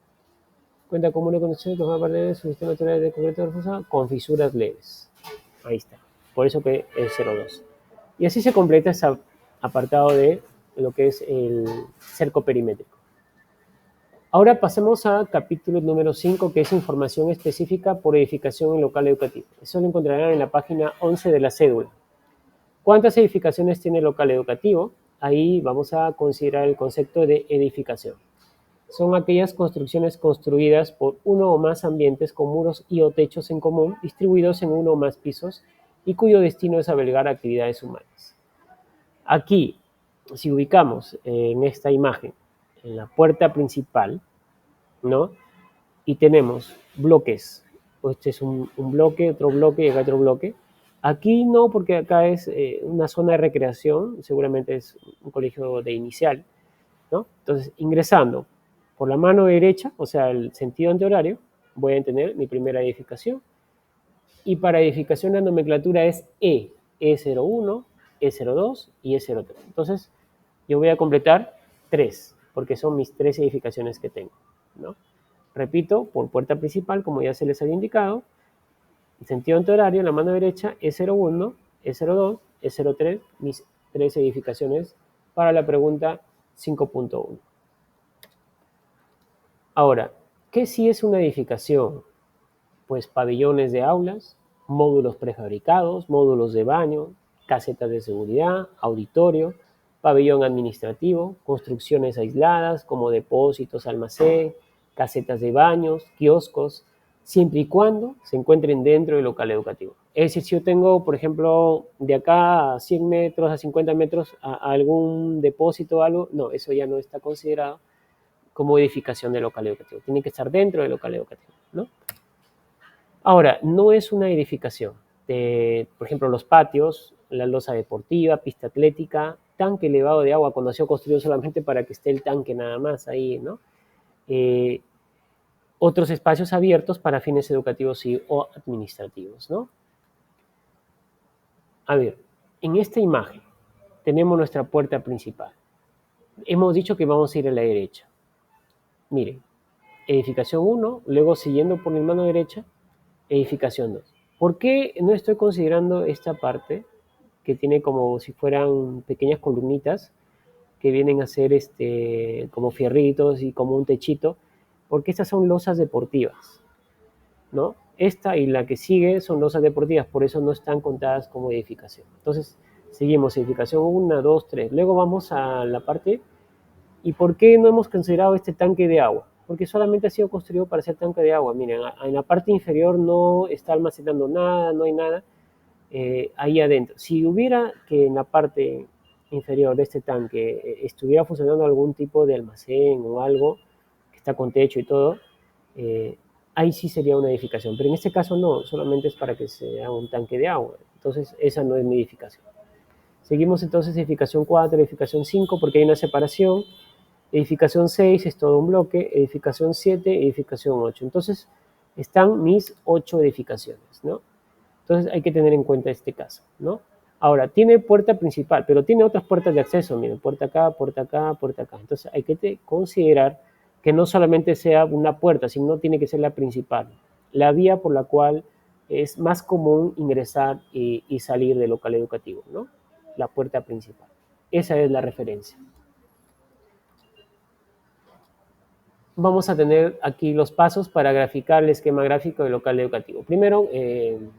Speaker 1: Cuenta con una condición que forma parte de su sistema de concreto reforzado con fisuras leves. Ahí está. Por eso que es 0,2. Y así se completa ese apartado de lo que es el cerco perimétrico. Ahora pasemos a capítulo número 5, que es información específica por edificación en local educativo. Eso lo encontrarán en la página 11 de la cédula. ¿Cuántas edificaciones tiene el local educativo? Ahí vamos a considerar el concepto de edificación. Son aquellas construcciones construidas por uno o más ambientes con muros y o techos en común, distribuidos en uno o más pisos y cuyo destino es albergar actividades humanas. Aquí, si ubicamos en esta imagen, en la puerta principal, ¿no? Y tenemos bloques. Este es un bloque, otro bloque y acá otro bloque. Aquí no, porque acá es una zona de recreación, seguramente es un colegio de inicial, ¿no? Entonces, ingresando por la mano derecha, o sea, el sentido antihorario, voy a tener mi primera edificación. Y para edificación la nomenclatura es E01, E02 y E03. Entonces, yo voy a completar 3, porque son mis 3 edificaciones que tengo, ¿no? Repito, por puerta principal, como ya se les había indicado, en sentido antihorario, en la mano derecha, E01, E02, E03, mis 3 edificaciones para la pregunta 5.1. Ahora, ¿qué sí es una edificación? Pues pabellones de aulas, módulos prefabricados, módulos de baño, casetas de seguridad, auditorio, pabellón administrativo, construcciones aisladas como depósitos, almacén, casetas de baños, kioscos, siempre y cuando se encuentren dentro del local educativo. Es decir, si yo tengo, por ejemplo, de acá a 100 metros, a 50 metros, a algún depósito o algo, no, eso ya no está considerado como edificación del local educativo. Tiene que estar dentro del local educativo, ¿no? Ahora, no es una edificación. Por ejemplo, los patios, la losa deportiva, pista atlética, tanque elevado de agua, cuando ha sido construido solamente para que esté el tanque nada más ahí, ¿no? Eh, Otros espacios abiertos para fines educativos o administrativos, ¿no? A ver, en esta imagen tenemos nuestra puerta principal. Hemos dicho que vamos a ir a la derecha. Miren, edificación 1, luego siguiendo por mi mano derecha, edificación 2. ¿Por qué no estoy considerando esta parte que tiene como si fueran pequeñas columnitas que vienen a ser como fierritos y como un techito? Porque estas son losas deportivas, ¿no? Esta y la que sigue son losas deportivas, por eso no están contadas como edificación. Entonces, seguimos edificación 1, 2, 3. Luego vamos a la parte. ¿Y por qué no hemos considerado este tanque de agua? Porque solamente ha sido construido para ser tanque de agua. Miren, en la parte inferior no está almacenando nada, no hay nada ahí adentro. Si hubiera que en la parte inferior de este tanque estuviera funcionando algún tipo de almacén o algo que está con techo y todo, ahí sí sería una edificación, pero en este caso no, solamente es para que se haga un tanque de agua, entonces esa no es mi edificación. Seguimos entonces edificación 4, edificación 5, porque hay una separación. Edificación 6 es todo un bloque, edificación 7, edificación 8. Entonces están mis 8 edificaciones, ¿no? Entonces hay que tener en cuenta este caso, ¿no? Ahora, tiene puerta principal, pero tiene otras puertas de acceso, miren, puerta acá, puerta acá, puerta acá. Entonces hay que considerar que no solamente sea una puerta, sino tiene que ser la principal, la vía por la cual es más común ingresar y salir del local educativo, ¿no? La puerta principal. Esa es la referencia. Vamos a tener aquí los pasos para graficar el esquema gráfico del local educativo. Primero,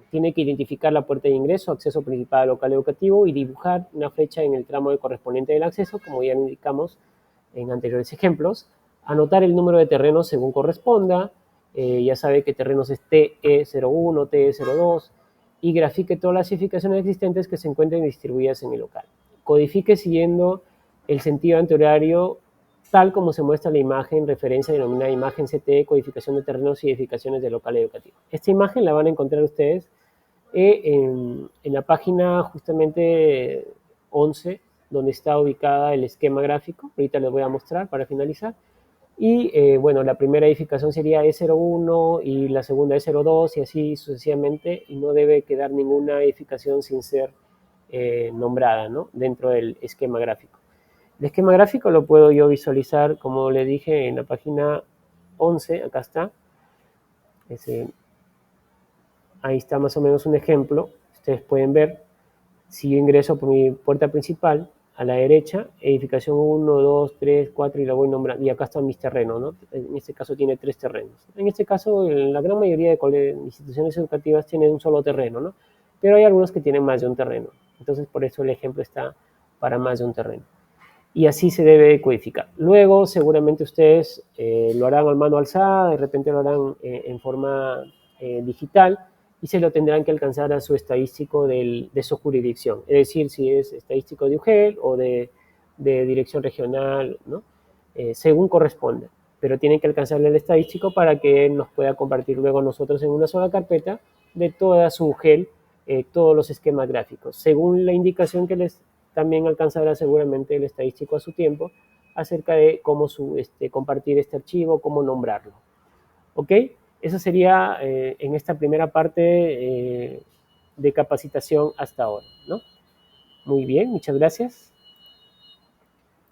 Speaker 1: tiene que identificar la puerta de ingreso, acceso principal al local educativo y dibujar una flecha en el tramo de correspondiente del acceso, como ya indicamos en anteriores ejemplos. Anotar el número de terrenos según corresponda. Ya sabe que terrenos es TE01, TE02 y grafique todas las edificaciones existentes que se encuentren distribuidas en el local. Codifique siguiendo el sentido antihorario tal como se muestra la imagen referencia denominada imagen CTE, codificación de terrenos y edificaciones del local educativo. Esta imagen la van a encontrar ustedes en la página justamente 11, donde está ubicada el esquema gráfico. Ahorita les voy a mostrar para finalizar. Y bueno, la primera edificación sería E01 y la segunda E02 y así sucesivamente, y no debe quedar ninguna edificación sin ser nombrada, ¿no?, dentro del esquema gráfico. El esquema gráfico lo puedo yo visualizar, como le dije, en la página 11, acá está. Ahí está más o menos un ejemplo. Ustedes pueden ver, si yo ingreso por mi puerta principal, a la derecha, edificación 1, 2, 3, 4, y la voy nombrando. Y acá están mis terrenos, ¿no? En este caso tiene 3 terrenos. En este caso, la gran mayoría de instituciones educativas tienen un solo terreno, ¿no? Pero hay algunos que tienen más de un terreno. Entonces, por eso el ejemplo está para más de un terreno. Y así se debe codificar. Luego, seguramente ustedes lo harán a mano alzada, de repente lo harán en forma digital y se lo tendrán que alcanzar a su estadístico de su jurisdicción. Es decir, si es estadístico de UGEL o de dirección regional, ¿no? Según corresponda. Pero tienen que alcanzarle el estadístico para que nos pueda compartir luego nosotros en una sola carpeta de toda su UGEL, todos los esquemas gráficos, según la indicación que les también alcanzará seguramente el estadístico a su tiempo acerca de cómo compartir este archivo, cómo nombrarlo. ¿Ok? Eso sería en esta primera parte de capacitación hasta ahora, ¿no? Muy bien, muchas gracias.